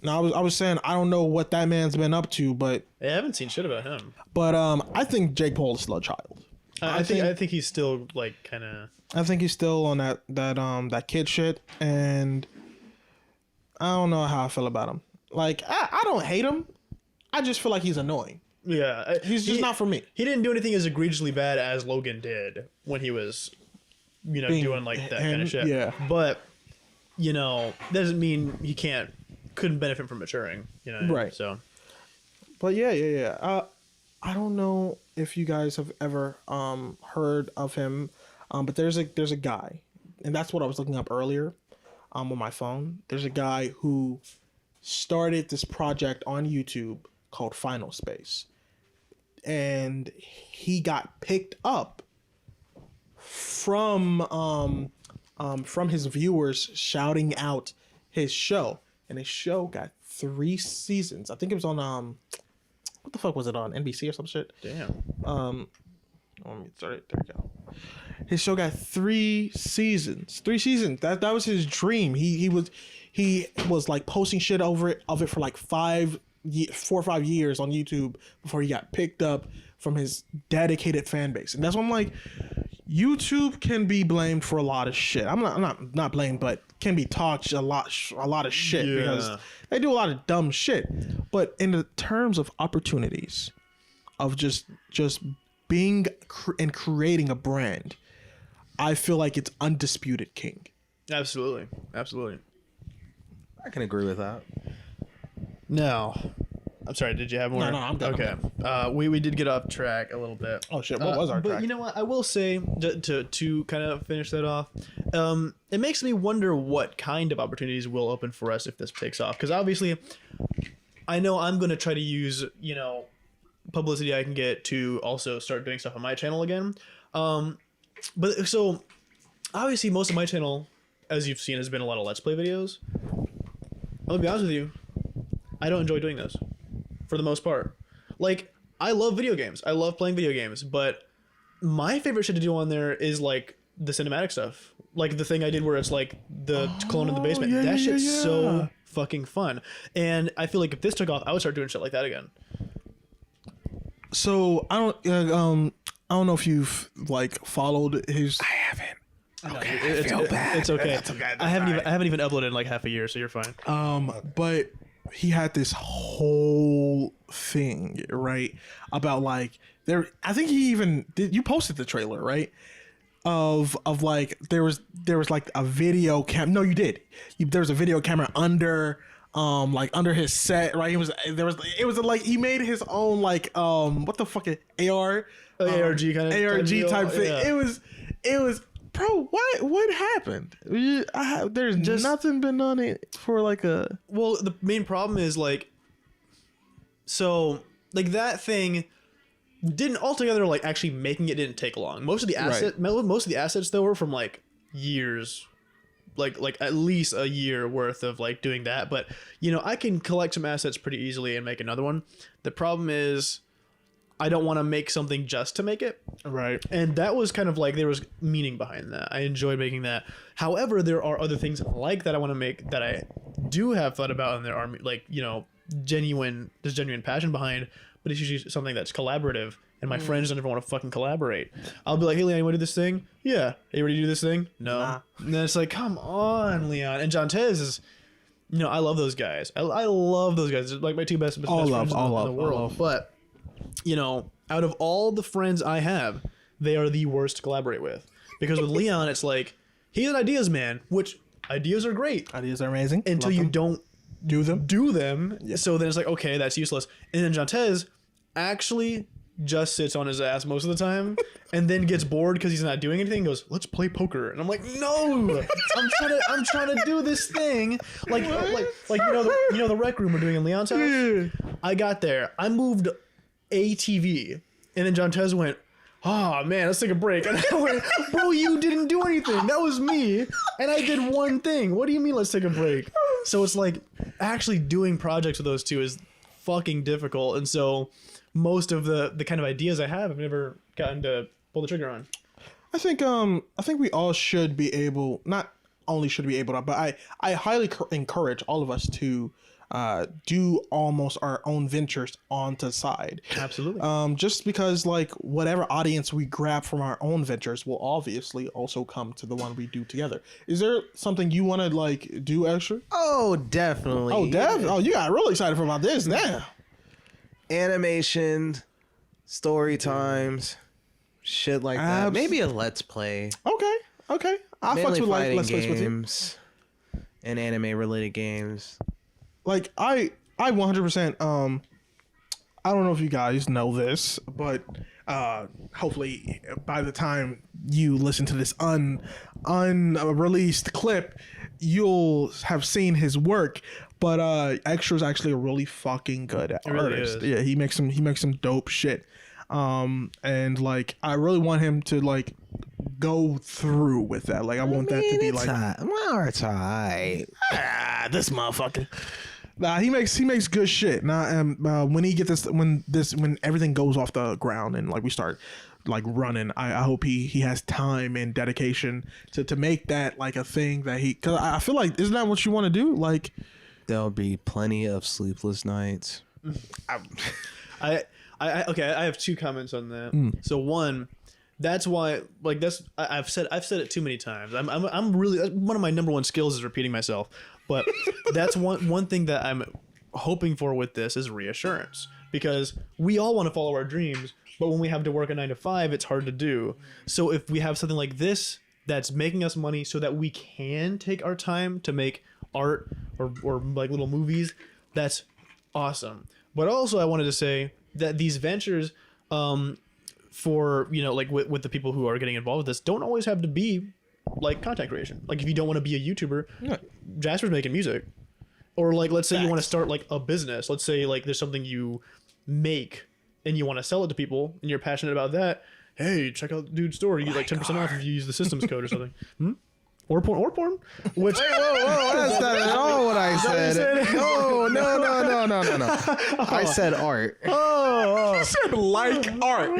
No, I was saying I don't know what that man's been up to, but I haven't seen shit about him. But I think Jake Paul is still a child. I think he's still, like, kind of. I think he's still on that kid shit, and I don't know how I feel about him. Like, I don't hate him. I just feel like he's annoying. Yeah, he's just not for me. He didn't do anything as egregiously bad as Logan did when he was, doing, like, that kind of shit. Yeah, but doesn't mean he couldn't benefit from maturing. Right. So, but yeah. I don't know if you guys have ever heard of him, but there's a guy, and that's what I was looking up earlier on my phone. There's a guy who started this project on YouTube called Final Space, and he got picked up from his viewers shouting out his show, and his show got 3 seasons. I think it was on what the fuck was it on? NBC or some shit? Damn. Let me start it. There we go. His show got 3 seasons. 3 seasons. That was his dream. He was like posting shit of it for like 4 or 5 years on YouTube before he got picked up from his dedicated fan base. And that's why I'm like, YouTube can be blamed for a lot of shit. I'm not blamed, but can be talked a lot of shit because they do a lot of dumb shit. But in the terms of opportunities of just being and creating a brand, I feel like it's undisputed king. Absolutely. I can agree with that. No. I'm sorry, did you have more? No, I'm done. Okay. We did get off track a little bit. Oh shit, what was our track? But you know what? I will say, to kind of finish that off, it makes me wonder what kind of opportunities will open for us if this takes off. Because obviously, I know I'm going to try to use, publicity I can get to also start doing stuff on my channel again. But so, obviously, most of my channel, as you've seen, has been a lot of Let's Play videos. I'm going to be honest with you, I don't enjoy doing those. For the most part. Like, I love video games. I love playing video games, but my favorite shit to do on there is like the cinematic stuff. Like the thing I did where it's like the clone in the basement. That shit's so fucking fun. And I feel like if this took off, I would start doing shit like that again. So I don't know if you've like followed his. I haven't. Okay, I feel bad. It's okay. I haven't even uploaded in like half a year, so you're fine. But he had this whole thing, right, about like there. I think he even did. You posted the trailer, right? Of like there was like a video cam. No, you did. There was a video camera under like under his set, right? It was like he made his own like what the fuck AR ARG kind of ARG type thing. Yeah. It was bro. What happened? There's just nothing been on it for like a. Well, the main problem is like, so like that thing didn't altogether like actually making it didn't take long. Most of the assets though were from like years. Like at least a year worth of like doing that, but I can collect some assets pretty easily and make another one. The problem is I don't want to make something just to make it, Right. and that was kind of like there was meaning behind that. I enjoyed making that. However, there are other things like that I want to make that I do have thought about, and there are like genuine passion behind, but it's usually something that's collaborative. And my friends don't ever want to fucking collaborate. I'll be like, hey, Leon, you want to do this thing? Yeah. Hey, you ready to do this thing? No. Nah. And then it's like, come on, Leon. And John Tez is, I love those guys. I love those guys. They're like my two best friends in the world. But, out of all the friends I have, they are the worst to collaborate with. Because with Leon, it's like, he's an ideas man, which ideas are great. Ideas are amazing. Until you don't do them. Yeah. So then it's like, okay, that's useless. And then John Tez actually just sits on his ass most of the time and then gets bored because he's not doing anything and goes, let's play poker. And I'm like, no, I'm trying to do this thing. Like the rec room we're doing in Leon's house. Yeah. I got there. I moved a TV and then John Tez went, oh man, let's take a break. And I went, bro, you didn't do anything. That was me. And I did one thing. What do you mean let's take a break? So it's like actually doing projects with those two is fucking difficult. And so most of the kind of ideas I have, I've never gotten to pull the trigger on. I think we all should be able, not only should be able to, but I highly encourage all of us to do almost our own ventures on the side. Absolutely. Just because like whatever audience we grab from our own ventures will obviously also come to the one we do together. Is there something you want to like do extra? Oh, definitely. Oh, Oh, you got really excited about this now. Animation, story times, shit like that. Maybe a let's play. Okay. I fucks with like let's play games and anime related games. Like I 100%. I don't know if you guys know this, but hopefully by the time you listen to this unreleased clip, you'll have seen his work. But Xxtra is actually a really fucking good artist. Really yeah, he makes some dope shit. And like I really want him to like go through with that. Like I want that to be like, well, it's alright. This motherfucker. Nah, he makes good shit. Nah, when he gets when everything goes off the ground and like we start like running, I hope he has time and dedication to make that like a thing that because I feel like isn't that what you want to do? Like there'll be plenty of sleepless nights. I have two comments on that. So one, that's why like I've said it too many times. I'm really one of my number one skills is repeating myself. But that's one thing that I'm hoping for with this is reassurance, because we all want to follow our dreams, but when we have to work a 9 to 5, it's hard to do. So if we have something like this that's making us money so that we can take our time to make art or like little movies, that's awesome. But also I wanted to say that these ventures for like with the people who are getting involved with this don't always have to be like content creation. Like if you don't want to be a YouTuber, Jasper's making music, or like let's say you want to start like a business. Let's say like there's something you make and you want to sell it to people and you're passionate about that. Hey, check out dude's store. You get like 10% off if you use the systems code or something. Or porn. Which whoa, that's not at all what I said. No. I said art. You said like art.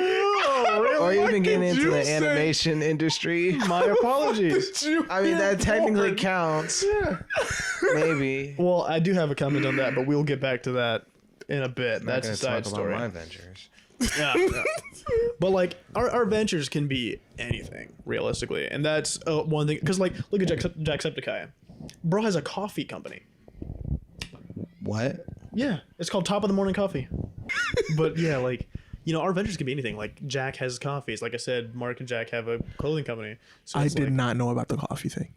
Or even getting into the animation industry. My apologies. I mean, that technically counts. Yeah. Maybe. Well, I do have a comment on that, but we'll get back to that in a bit. That's a side story. About my ventures. Yeah. But like our ventures can be anything realistically, and that's one thing. Because like look at Jacksepticeye. Bro has a coffee company. What? Yeah, it's called Top of the Morning Coffee. But yeah, like our ventures can be anything. Like Jack has coffees. Like I said, Mark and Jack have a clothing company. So I did not know about the coffee thing.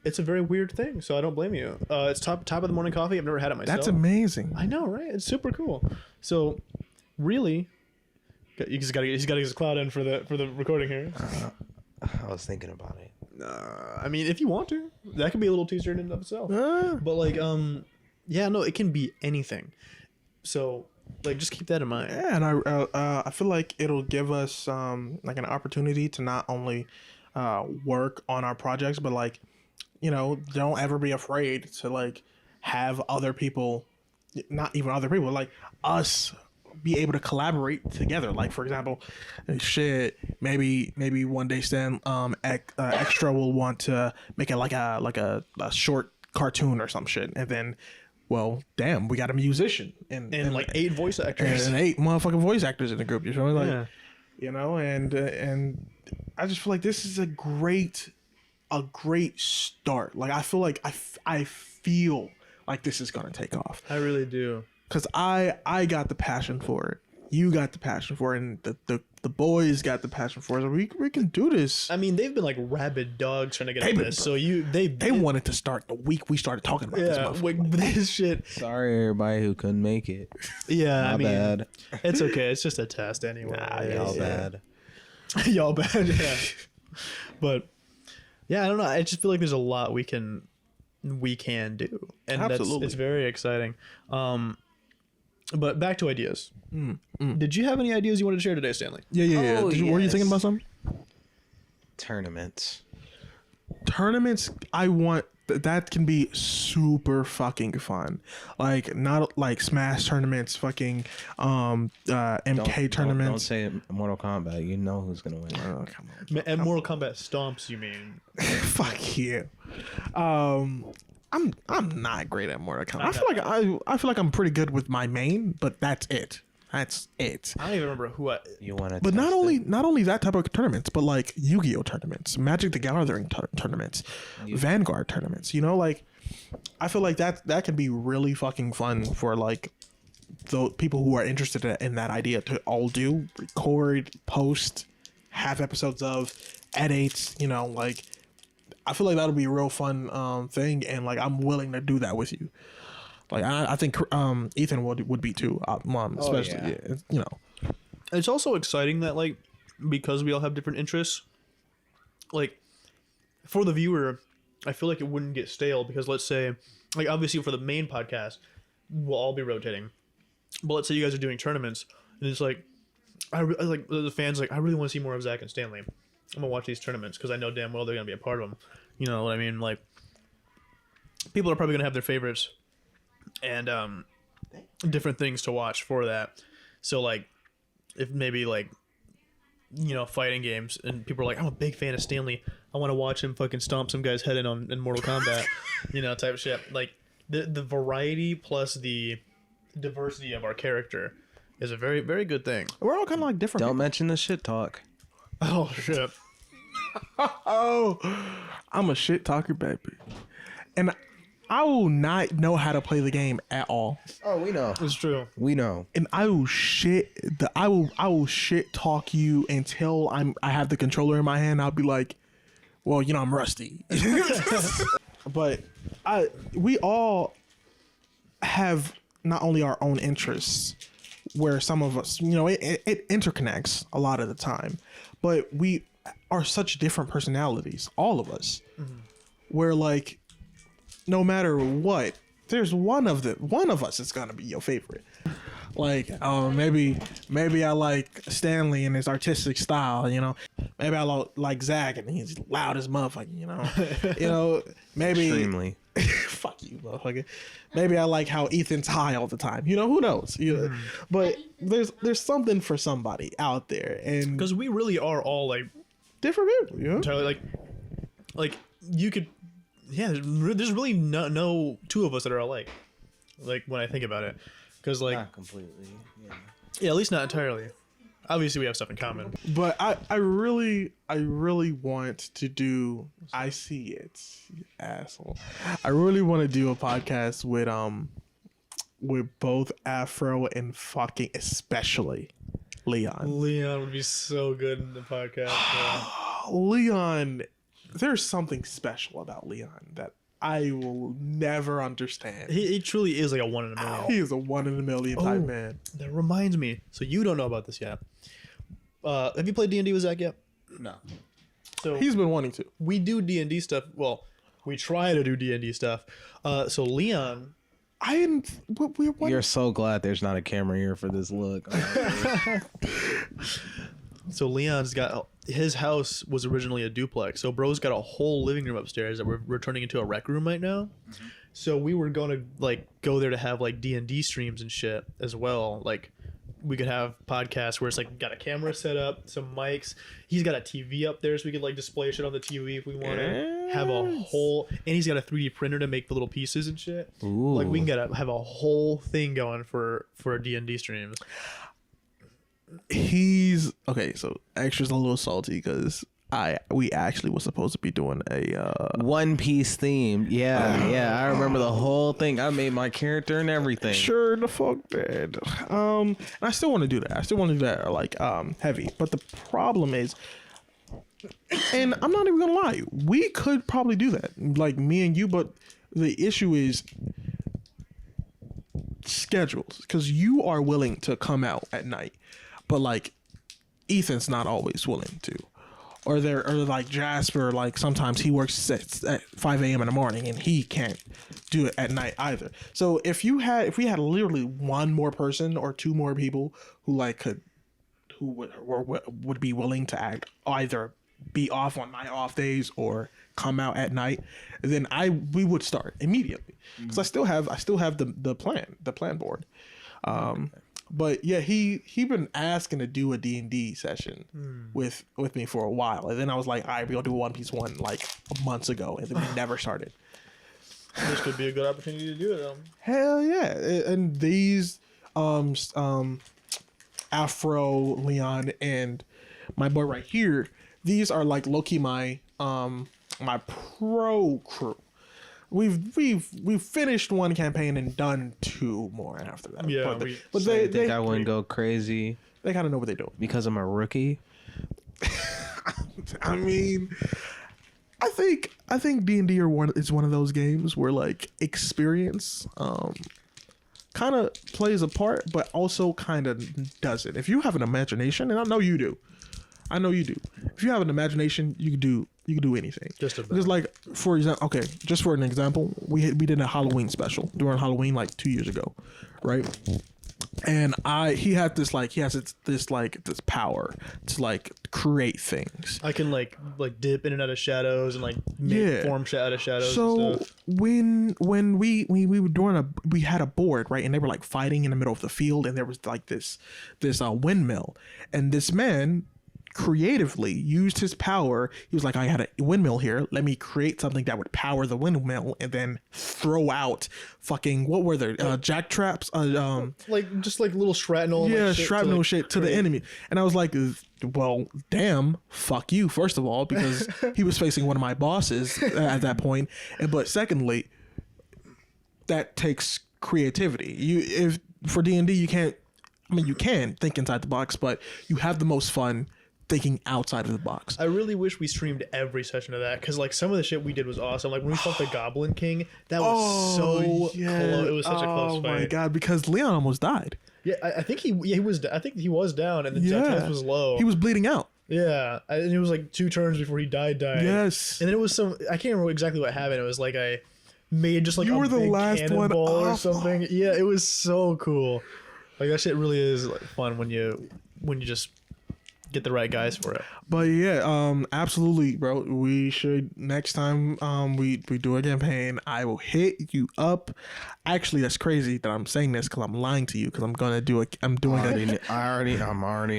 it's a very weird thing, so I don't blame you. It's top of the morning coffee. I've never had it myself. That's amazing. I know, right? It's super cool. So, really, you just gotta get his cloud in for the recording here. I was thinking about it. I mean, if you want to, that could be a little teaser in and of itself. But like, yeah, no, it can be anything. So, like, just keep that in mind. Yeah, and I feel like it'll give us like an opportunity to not only work on our projects, but like, you know, don't ever be afraid to like have other people, not even other people, like us, be able to collaborate together. Like, for example, maybe one day Stan Xxtra will want to make it like a short cartoon or some shit, and then, well, damn, we got a musician and like 8 voice actors and 8 motherfucking voice actors in the group. You know, like, Yeah. you know, and I just feel like this is a great start. Like, I feel like I feel like this is gonna take off. I really do. Because I got the passion for it. You got the passion for it, and the boys got the passion for it. So we can do this. I mean, they've been like rabid dogs trying to get They've at been- this. So They wanted to start the week we started talking about this. yeah, motherfucker. like, this shit. Sorry, everybody who couldn't make it. Yeah, My I mean, bad. it's okay. It's just a test anyway. Y'all yeah. bad. Y'all bad. Yeah. But yeah, I don't know. I just feel like there's a lot we can do, and Absolutely. it's very exciting. But back to ideas. Did you have any ideas you wanted to share today, Stanley? Yeah. Oh, Were you thinking yes. about something? Tournaments. Tournaments, I want that can be super fucking fun. Like, not like Smash tournaments, fucking MK tournaments. Don't say Mortal Kombat. You know who's gonna win. Oh, come on. And Mortal Kombat stomps, you mean? Fuck you. I'm not great at Mortal Kombat. I feel like I'm pretty good with my main, but that's it. That's it. I don't even remember who I. You want to? But not only that type of tournaments, but like Yu-Gi-Oh tournaments, Magic the Gathering tournaments, Vanguard tournaments. You know, like, I feel like that can be really fucking fun for like the people who are interested in that idea to all do, record, post, have episodes of, edit. You know, like, I feel like that'll be a real fun thing, and like, I'm willing to do that with you. Like, I think Ethan would be too, especially yeah. you know. It's also exciting that, like, because we all have different interests, like, for the viewer, I feel like it wouldn't get stale because, let's say, like, obviously for the main podcast, we'll all be rotating. But let's say you guys are doing tournaments, and it's like, like the fans, like, I really want to see more of Zach and Stanley. I'm gonna watch these tournaments because I know damn well they're gonna be a part of them. You know what I mean? Like, people are probably gonna have their favorites and different things to watch for that. So, like, if maybe, like, you know, fighting games and people are like, I'm a big fan of Stanley, I want to watch him fucking stomp some guy's head in Mortal Kombat, you know, type of shit. Like, the variety plus the diversity of our character is a very, very good thing. We're all kind of like different. Don't mention the shit talk. Oh shit. Oh, I'm a shit talker, baby, and I will not know how to play the game at all. Oh, we know. It's true. We know. And I will I will shit talk you until I have the controller in my hand. I'll be like, well, you know, I'm rusty. But we all have not only our own interests, where some of us, you know, it interconnects a lot of the time, but we are such different personalities, all of us, where, like, no matter what, there's one of us that's gonna be your favorite. Like, maybe I like Stanley and his artistic style, you know. Maybe I like Zach and he's loud as motherfucker, you know. You know, maybe Extremely. fuck you, motherfucker. Maybe I like how Ethan's high all the time. You know, who knows? You know, but there's something for somebody out there, and Because we really are all, like, different people, you know. entirely, like you could, yeah, there's really no two of us that are alike, like, when I think about it. Because, like, Not completely. Yeah. yeah, at least not entirely. Obviously we have stuff in common. But I really want to do. I see it, you asshole. I really want to do a podcast with both Afro and fucking especially Leon. Leon would be so good in the podcast. Yeah. Leon, there's something special about Leon that I will never understand. He truly is like a 1 in a million. He is a 1 in a million type man. That reminds me. So you don't know about this yet. Have you played D&D with Zach yet? No. So He's been wanting to. we do D&D stuff. Well, we try to do D&D stuff. So Leon... I didn't. What? You're so glad there's not a camera here for this look. So Leon's got... His house was originally a duplex. So bro's got a whole living room upstairs that we're turning into a rec room right now. Mm-hmm. So we were going to like go there to have like D&D streams and shit as well. Like we could have podcasts where it's like got a camera set up, some mics. He's got a TV up there so we could like display shit on the TV if we want to. Have a whole... And he's got a 3D printer to make the little pieces and shit. Ooh. Like we can have a whole thing going for D&D streams. He's okay. So Xtra's a little salty because we actually was supposed to be doing a One Piece theme. Yeah, I remember the whole thing. I made my character and everything. Sure the fuck did. And I still want to do that. I still want to do that like heavy. But the problem is, and I'm not even gonna lie, we could probably do that, like me and you. But the issue is schedules, because you are willing to come out at night, but like Ethan's not always willing to. Or like Jasper, like sometimes he works at 5 a.m. in the morning and he can't do it at night either. So if we had literally one more person or two more people who would be willing to act, either be off on my off days or come out at night, then we would start immediately, because I still have the plan board. But yeah, he been asking to do a D&D session with me for a while, and then I was like, all right, we're gonna do One Piece 1 like months ago, and then we never started. This could be a good opportunity to do it though. Hell yeah. And these Afro, Leon, and my boy right here, these are like low-key my pro crew. We've finished one campaign and done two more after that. Yeah, but So they think I wouldn't go crazy they kind of know what they're doing. because I'm a rookie. I mean, I think D&D is one of those games where like experience kind of plays a part, but also kind of doesn't. If you have an imagination, and I know you do. If you have an imagination, you can do anything. Just about. Because like, for example, okay, just for an example, we did a Halloween special during Halloween like 2 years ago, right? And he has this power to like create things. I can like dip in and out of shadows and like form out of shadows. So and stuff. when we were doing we had a board, right, and they were like fighting in the middle of the field, and there was like this windmill, and this man creatively used his power. He was like, I had a windmill here, let me create something that would power the windmill and then throw out fucking, what were there, jack traps, like just like little shrapnel. yeah, like, shrapnel shit to the enemy. And I was like, well, damn, fuck you, first of all, because he was facing one of my bosses at that point, but secondly, that takes creativity. If for D&D you can't, I mean, you can think inside the box, but you have the most fun thinking outside of the box. I really wish we streamed every session of that, because like some of the shit we did was awesome. Like when we fought the Goblin King, that was so close. It was such a close fight. Oh my god, because Leon almost died. Yeah, I think he was down, and the test was low. He was bleeding out. Yeah, and it was like 2 turns before he died. Yes. And then it was I can't remember exactly what happened. It was like I made just like you a were the big last one or something. Yeah, it was so cool. Like that shit really is like fun when you just get the right guys for it. But yeah, absolutely, bro. We should next time we do a campaign, I will hit you up. Actually, that's crazy that I'm saying this, because I'm lying to you, because I'm already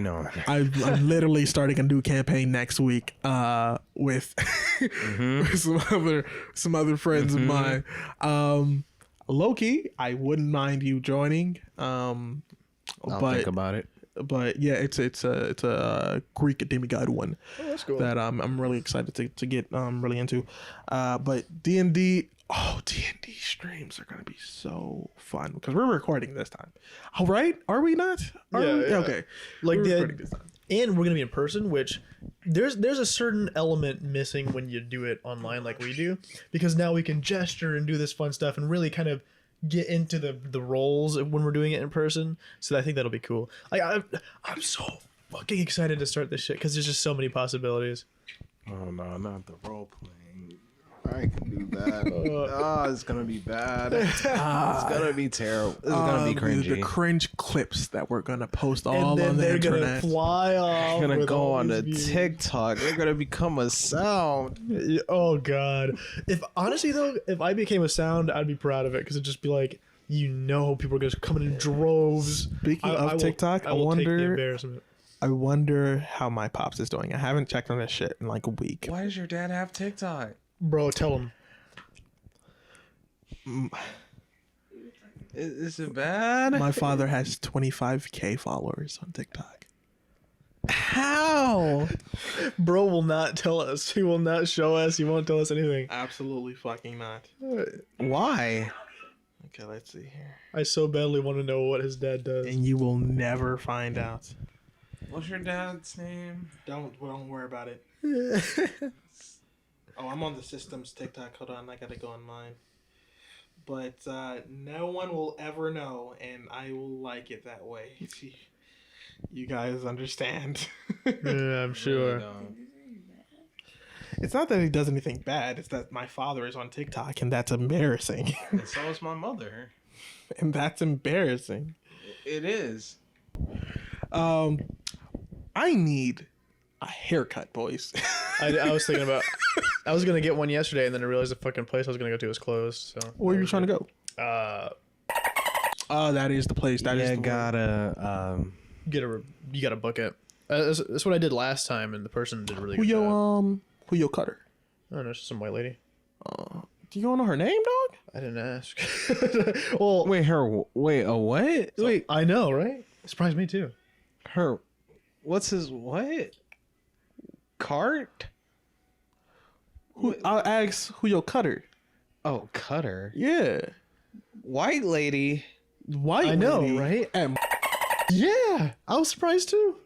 knowing. I'm literally starting a new campaign next week with, with some other friends of mine. Low-key, I wouldn't mind you joining. I'll think about it. But yeah, it's a Greek demigod one. Oh, that's cool. That I'm really excited to get really into. But D&D streams are gonna be so fun, because we're recording this time. All right, are we not? Yeah. Okay. Like we're recording this time. and we're gonna be in person, which there's a certain element missing when you do it online like we do, because now we can gesture and do this fun stuff and really kind of get into the roles when we're doing it in person. So I think that'll be cool. I'm so fucking excited to start this shit because there's just so many possibilities. Oh no, not the role playing. I can do that. It's gonna be bad. It's gonna be terrible. It's gonna be cringy. The cringe clips that we're gonna post all And then on the they're internet. gonna fly off. It's gonna with go all on to these views. TikTok. They're gonna become a sound. Oh god. If honestly though, if I became a sound, I'd be proud of it because it'd just be like, people are gonna come in droves. Speaking of TikTok, I will take the embarrassment. I wonder how my pops is doing. I haven't checked on this shit in like a week. Why does your dad have TikTok? Bro, tell him. Is it bad? My father has 25K followers on TikTok. How? Bro will not tell us. He will not show us. He won't tell us anything. Absolutely fucking not. Why? Okay, let's see here. I so badly want to know what his dad does. And you will never find out. What's your dad's name? Don't worry about it. Oh, I'm on the system's TikTok. Hold on, I gotta go on mine. But no one will ever know, and I will like it that way. You guys understand? Yeah, I'm sure. It's not that he does anything bad. It's that my father is on TikTok, and that's embarrassing. And so is my mother. And that's embarrassing. It is. I need a haircut, boys. I was thinking about. I was gonna get one yesterday, and then I realized the fucking place I was gonna go to was closed. So Where are you trying to go? That is the place. That is the gotta you gotta book it. That's what I did last time, and the person did a really good job. Who your cutter? I don't know, some white lady. Do you want to know her name, dog? I didn't ask. Well, wait, a what? so, Wait, I know, right? It surprised me too. her. What's his what? Cart? I'll ask who your cutter. Oh, cutter. Yeah, White lady. white. I know, lady. right? And Yeah, I was surprised too.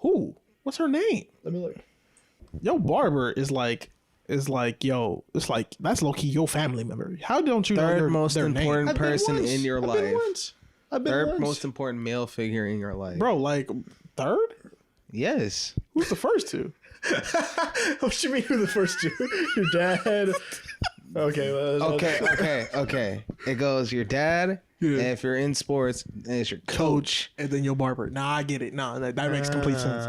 who? What's her name? Let me look. Your barber is like yo. It's like that's low key your family member. How don't you know Third their, most their name? important I've been person once. in your I've life. been once. I've been Third once. most important male figure in your life. Bro? Like third? Yes. Who's the first two? What you mean? Who the first two? Your dad. Okay. Okay. It goes your dad. Yeah. And if you're in sports, then it's your coach. And then your barber. Nah, I get it. Nah, that makes complete sense.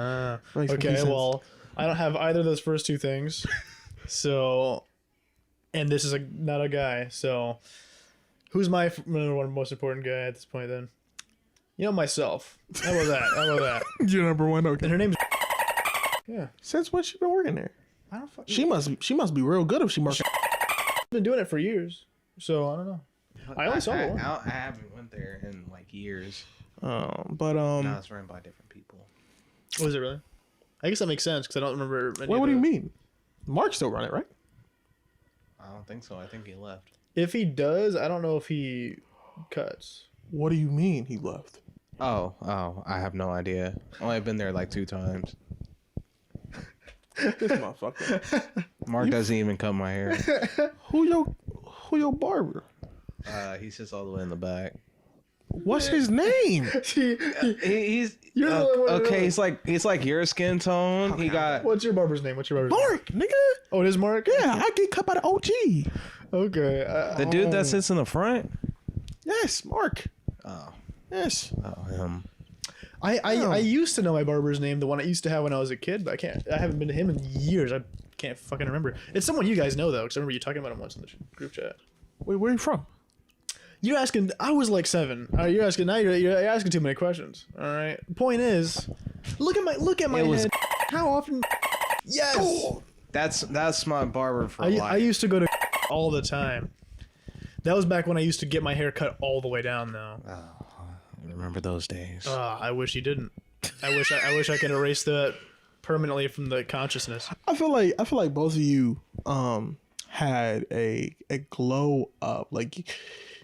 Makes complete Okay. sense. Well, I don't have either of those first two things. So, and this is not a guy. So, who's my number one most important guy at this point? Then, myself. How about that? You're number one. Okay. And her name's. Yeah. Since when she been working there? I don't fucking. She must be real good if she must. Been doing it for years. So I don't know. I only saw the one. I haven't went there in like years. But No, it's run by different people. Was it really? I guess that makes sense because I don't remember. what do you mean? Mark still run it, right? I don't think so. I think he left. If he does, I don't know if he cuts. What do you mean he left? Oh, I have no idea. Only been there like 2 times. This motherfucker. Mark doesn't even cut my hair. Who your barber? He sits all the way in the back. What's his name? He's You're the only one who okay. knows. He's like your skin tone. He got What's your barber's name? Name? Mark, nigga. Oh, it is Mark? Yeah, I get cut by the OG. Okay. the dude that sits in the front. Yes, Mark. Oh, Yes. him. I used to know my barber's name, the one I used to have when I was a kid, but I haven't been to him in years. I can't fucking remember. It's someone you guys know though, because I remember you talking about him once in the group chat. Wait, where are you from? You're asking. I was like 7. You're asking now. You're asking too many questions. All right. Point is, look at my It was- head. How often? Yes. That's my barber for I life. used to go to all the time. That was back when I used to get my hair cut all the way down though. I remember those days. I wish he didn't. I wish I could erase that permanently from the consciousness. I feel like both of you had a glow up. Like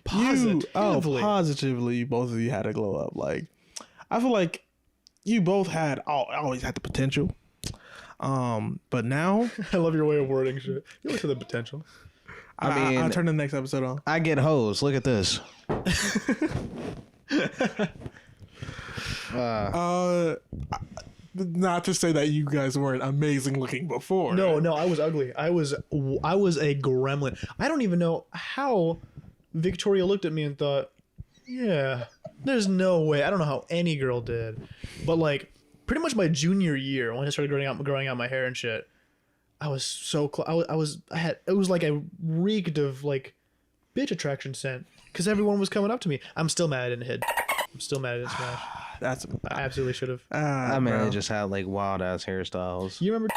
Positively. positively both of you had a glow up. Like I feel like you both had always had the potential. But now I love your way of wording shit. You always have the potential. I mean, I'll turn the next episode on. I get hoes. Look at this. Not to say that you guys weren't amazing looking before. No, I was ugly. I was a gremlin. I don't even know how Victoria looked at me and thought, yeah, there's no way. I don't know how any girl did, but like pretty much my junior year when I started growing out my hair and shit, I was so close. It was like I reeked of like bitch attraction scent because everyone was coming up to me. I'm still mad I didn't hit. I'm still mad I didn't smash. I absolutely should have. I mean, they just had like wild ass hairstyles. You remember?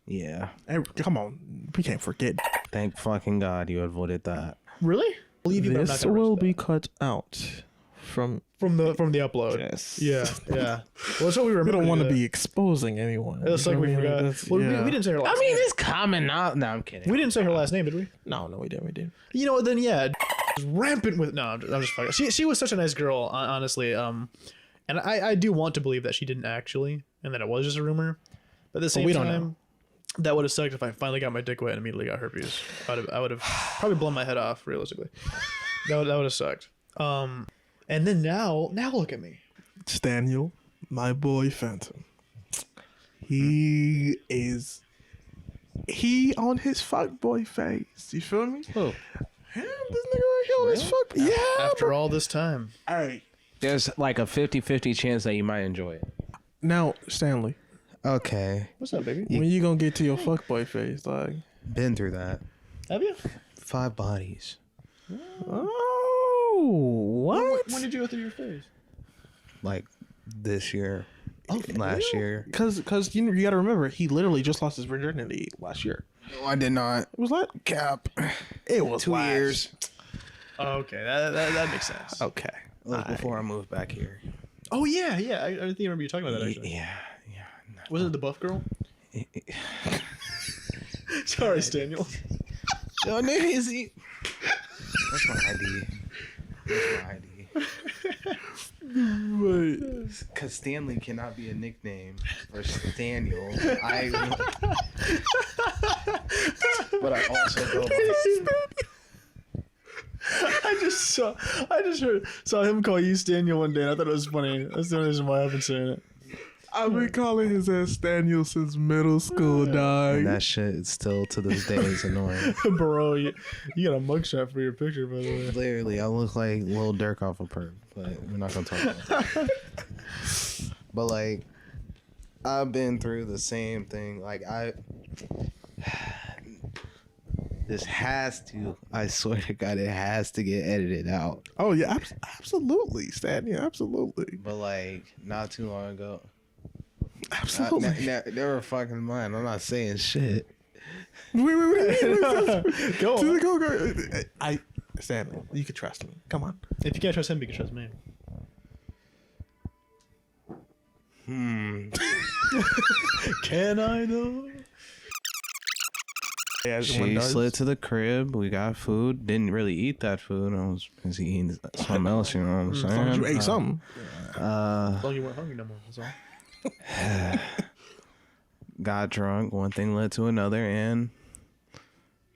Yeah. Hey, come on, we can't forget. Thank fucking God you avoided that. Really? Believe you, but I'm not This gonna will risk be cut out from the upload. Yes. Yeah. Well, that's what we remember. We don't want to be exposing anyone. It's like we forgot. Well, Yeah. we didn't say her last. I mean, it's common now. No, I'm kidding. we didn't say her last name, did we? No, we didn't. You know, then yeah, was rampant with. No, I'm just fucking. She was such a nice girl, honestly. And I do want to believe that she didn't actually, and that it was just a rumor. But at the same we don't time, know. that would have sucked if I finally got my dick wet and immediately got herpes. I would have probably blown my head off. Realistically, that would have sucked. And then now look at me. Staniel, my boy Phantom. He on his fuckboy face. You feel me? Oh, Him, this nigga right here on his fuck. Yeah. after all this time. All right. There's like a 50-50 chance that you might enjoy it. Now, Stanley, Okay. What's up, baby? when you gonna get to your fuckboy face, like? Been through that. Have you? 5 bodies. Oh, what? When did you go through your phase? Like this year. Oh, Last year. Because you gotta remember, he literally just lost his virginity last year. No, I did not. It was like Cap. it was 2 last. years. Oh, okay, that makes sense. Okay. It was before I moved back here. Oh yeah. I think I remember you talking about that actually. Yeah. Was it the buff girl? Sorry, Staniel. Oh, no, is he? That's my ID. That's my ID. Because Stanley cannot be a nickname for Staniel. But I also go by. I just saw him call you Staniel one day, and I thought it was funny. That's the only reason why I've been saying it. I've been calling his ass Staniel since middle school, dog. And that shit is still to this day is annoying. Bro, you got a mugshot for your picture, by the way. Literally, I look like Lil Durk off a perp, but we're not gonna talk about that. But like, I've been through the same thing. Like this has to. I swear to God, it has to get edited out. Oh yeah, absolutely, Staniel, absolutely, But like, not too long ago. absolutely. Never fucking mind. I'm not saying shit. Wait. Go on. Go. Staniel, you can trust me. Come on. If you can't trust him, you can trust me. Can I though? Yeah, She slid to the crib. We got food. Didn't really eat that food. I was busy eating something else. You know what I'm As saying? long as you ate something. As long as you weren't hungry no more, that's all. Got drunk. One thing led to another, and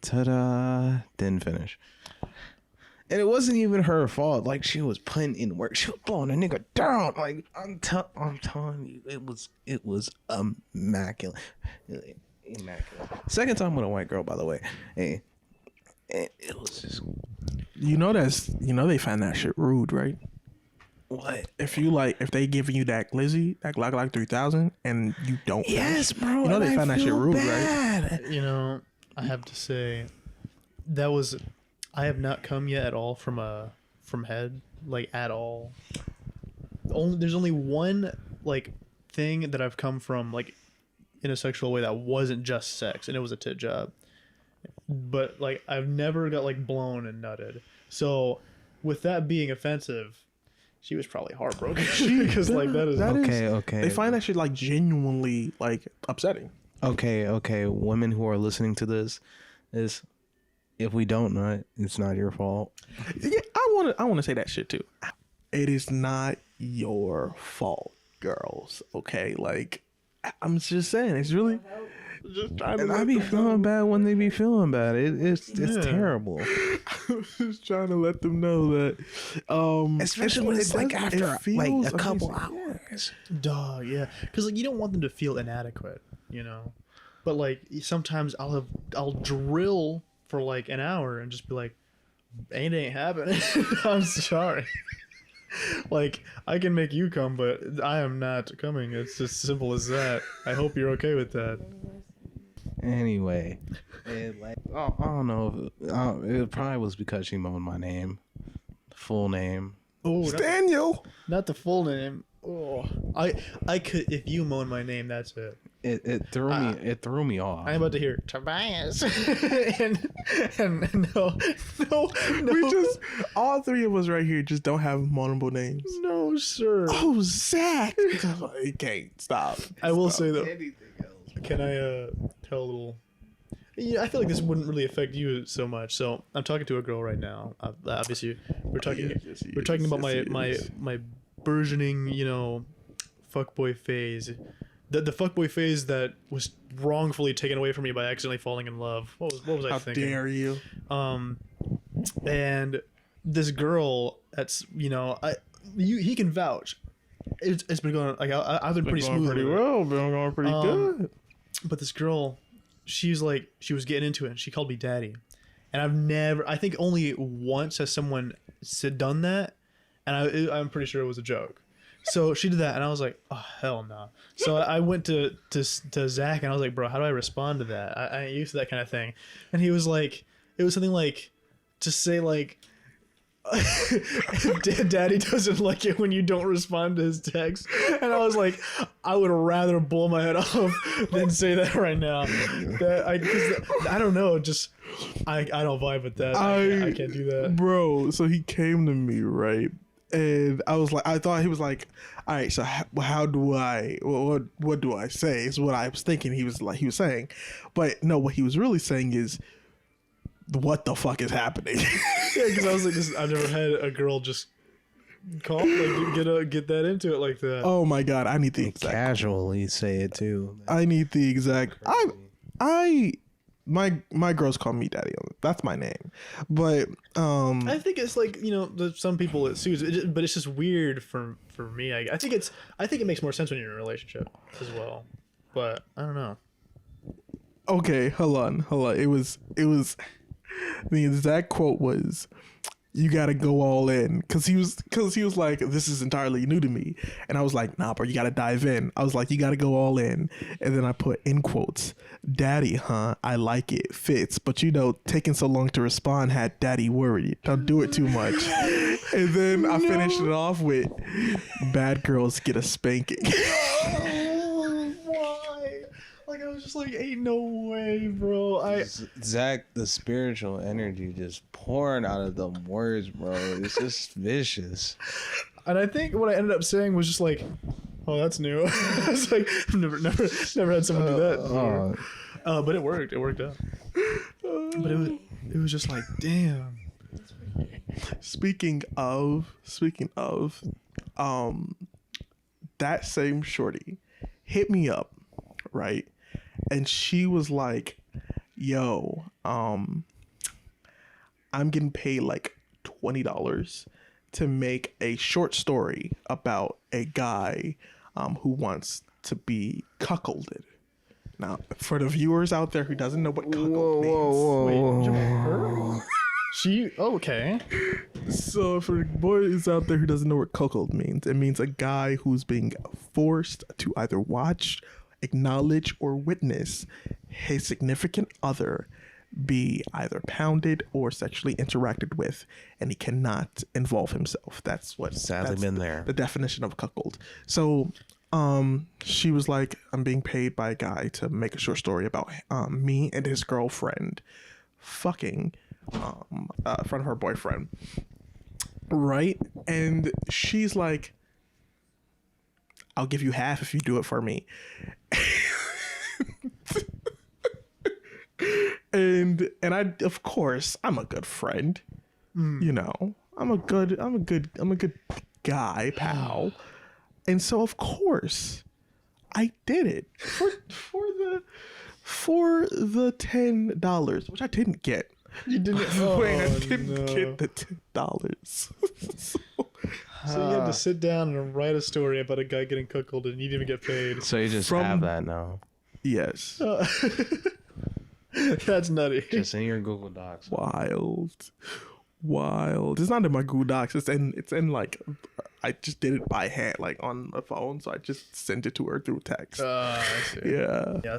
ta-da! Didn't finish. And it wasn't even her fault. Like, she was putting in work. She was blowing a nigga down. Like, I'm telling you, it was immaculate. Immaculate. Second time with a white girl, by the way. Hey, it was just They find that shit rude, right? what? If they giving you that glizzy, that Glock 3000, and you don't. Yes, bro. You know they find that shit rude, right? You know, I have to say, I have not come yet at all from head, like at all. There's only one like thing that I've come from like in a sexual way that wasn't just sex, and it was a tit job. But like I've never got like blown and nutted. So with that being offensive, she was probably heartbroken because like that is Okay. They find that shit like genuinely like upsetting. Okay. Women who are listening to this is, if we don't nut, it's not your fault. Yeah, I want to say that shit too. It is not your fault. girls. Okay, like I'm just saying, it's really just trying to. And I be feeling bad when they be feeling bad. It's terrible. I'm just trying to let them know that, Especially when it's like after like a couple hours. Dog, yeah, because like you don't want them to feel inadequate, you know. But like sometimes I'll drill for like an hour and just be like, ain't happening. I'm sorry. Like I can make you come, but I am not coming. It's just simple as that. I hope you're okay with that. Anyway, I don't know. It probably was because she moaned my name, full name. Oh, Daniel. Not the full name. Oh, I could if you moan my name. That's it. It threw me off. I'm about to hear Tobias, and no. We just all three of us right here just don't have multiple names. No, sir. Oh, Zach. You can't stop. I will say though. Can I tell a little? Yeah, I feel like this wouldn't really affect you so much. So I'm talking to a girl right now. Obviously, we're talking. We're talking about my burgeoning, you know, fuckboy phase. The fuckboy phase that was wrongfully taken away from me by accidentally falling in love. What was I thinking? How dare you? And this girl, that's he can vouch. It's been going like I've been pretty smooth. Pretty well. Been going pretty good. But this girl, she was getting into it and she called me daddy. And I think only once has someone done that, and I'm pretty sure it was a joke. So she did that and I was like, oh hell no. So I went to Zach and I was like, bro, how do I respond to that? I ain't used to that kind of thing. And he was like, it was something like, just say like, daddy doesn't like it when you don't respond to his text. And I was like, I would rather blow my head off than say that right now. I don't know, just I don't vibe with that. I can't do that, bro. So he came to me, right? And I was like, I thought he was like, all right, so how do I, what do I say? Is what I was thinking he was saying. But no, what he was really saying is, what the fuck is happening? Yeah, because I was like, I've never had a girl just call, like, get that into it like that. Oh my God, I need the exact. Casually say it too. I need the exact. My girls call me daddy. That's my name. But I think it's like, you know, some people it suits, but it's just weird for me. I think it makes more sense when you're in a relationship as well. But I don't know. Okay, hold on. It was the exact quote was, you gotta go all in, because he was like, this is entirely new to me, and I was like, nah bro, you gotta dive in. I was like, you gotta go all in. And then I put in quotes, daddy, huh? I like it, fits, but you know, taking so long to respond had daddy worried. Don't do it too much. And then I finished it off with, bad girls get a spanking. Like, I was just like, ain't no way, bro. Zach, the spiritual energy just pouring out of them words, bro. It's just vicious. And I think what I ended up saying was just like, oh, that's new. I was like, I've never had someone do that before. But it worked. It worked out. But it was just like, damn. Speaking of, that same shorty hit me up, right? And she was like, yo, I'm getting paid like $20 to make a short story about a guy who wants to be cuckolded. Now, for the viewers out there who doesn't know what cuckold means. Wait, okay. So for the boys out there who doesn't know what cuckold means, it means a guy who's being forced to either watch, acknowledge, or witness his significant other be either pounded or sexually interacted with, and he cannot involve himself. That's what Sadly been there. The definition of cuckold. So she was like, I'm being paid by a guy to make a short story about me and his girlfriend fucking in front of her boyfriend, right? And she's like, I'll give you half if you do it for me. and I, of course, I'm a good friend. You know, I'm a good guy, pal. And so of course I did it for the $10, which I didn't get. You didn't. Wait, I didn't get the $10. So you had to sit down and write a story about a guy getting cuckolded and you didn't even get paid. So you just have that now. Yes. That's nutty. Just in your Google Docs. Wild. It's not in my Google Docs. It's in like, I just did it by hand, like on the phone. So I just sent it to her through text. I see. Yeah. Yeah,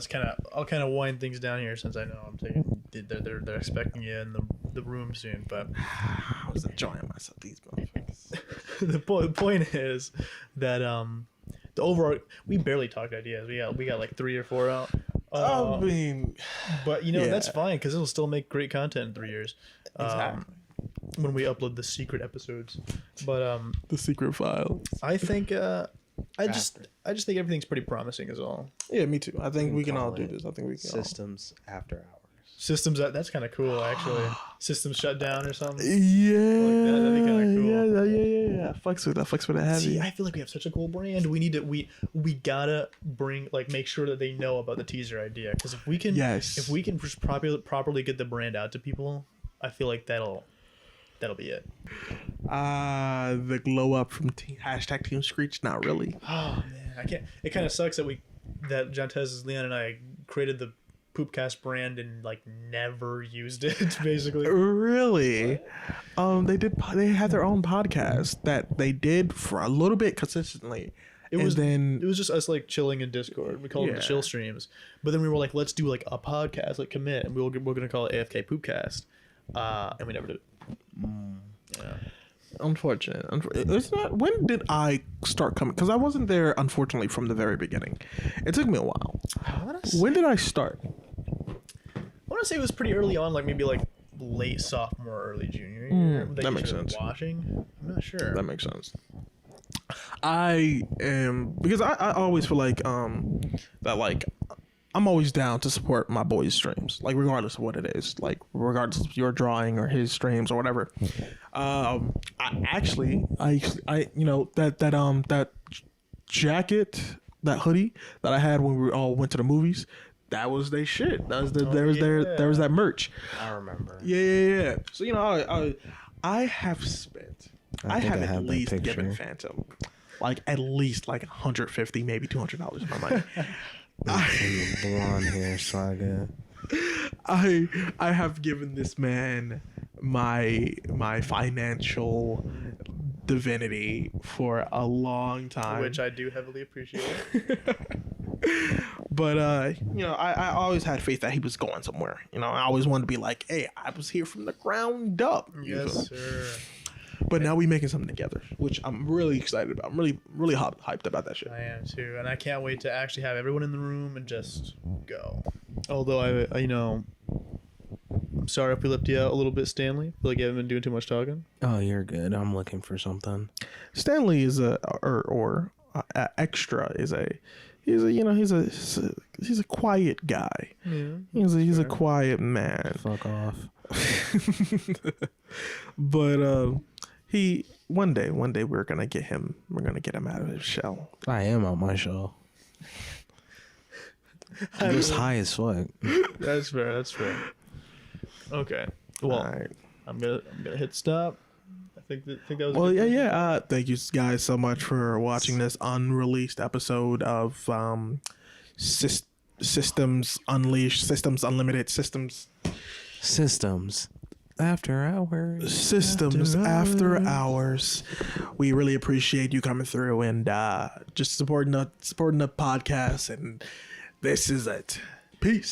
I'll kind of wind things down here since I know I'm taking. They're expecting you in the room soon. But I was enjoying myself. These motherfuckers. the point is that the overall, we barely talked ideas. We got like 3 or 4 out. I mean, but that's fine because it'll still make great content in 3 years. Exactly. When we upload the secret episodes. But the secret file. I think I just think everything's pretty promising is all. Yeah, me too. I think we can all do this. I think we can. Systems after hours. Systems that's kind of cool actually. Systems shut down or something. Yeah. That'd be kind of cool. Yeah. Fucks with it heavy. See, I feel like we have such a cool brand. We need to we gotta bring make sure that they know about the teaser idea because if we can just properly get the brand out to people, I feel like that'll be it. The glow up from hashtag Team Screech. Not really. Oh man, I can't. It kind of sucks that Jantez, Leon, and I created the Poopcast brand and like never used it. Basically, really. They had their own podcast that they did for a little bit consistently. It was just us like chilling in Discord. We called it the chill streams, but then we were like, let's do like a podcast, like commit, and we're gonna call it AFK Poopcast, and we never did it. Yeah. Unfortunate. It's not. When did I start coming? Because I wasn't there, unfortunately, from the very beginning. It took me a while. When did I start? I want to say it was pretty early on, like maybe like late sophomore, early junior year. That makes sense. Watching, I'm not sure. That makes sense. I am because I always feel like that like I'm always down to support my boys' streams, like regardless of what it is, like regardless of your drawing or his streams or whatever. I you know that jacket, that hoodie that I had when we all went to the movies, that was their shit. That was there was that merch. I remember. Yeah. So you know I have spent. I have at least given Phantom like at least like $150, maybe $200 of my money. Blonde hair saga. I have given this man my financial divinity for a long time, which I do heavily appreciate. But you know, I always had faith that he was going somewhere. You know, I always wanted to be like, hey, I was here from the ground up. Yes, sir. But now we making something together, which I'm really excited about. I'm really hyped about that shit. I am too, and I can't wait to actually have everyone in the room and just go. Although I you know, I'm sorry if we left you out a little bit, Stanley. I feel like you haven't been doing too much talking. Oh, you're good. I'm looking for something. Stanley is Xxtra is he's a quiet guy. Yeah, he's a quiet man. Fuck off. But he one day we're gonna get him out of his shell. I am out my shell. I'm just high as fuck. That's fair. Okay. Well, right. I'm gonna hit stop. I think that was. Well, yeah. Thank you guys so much for watching this unreleased episode of Systems Unleashed, Systems Unlimited, Systems After Hours. Systems After Hours. We really appreciate you coming through and just supporting the podcast, and this is it. Peace.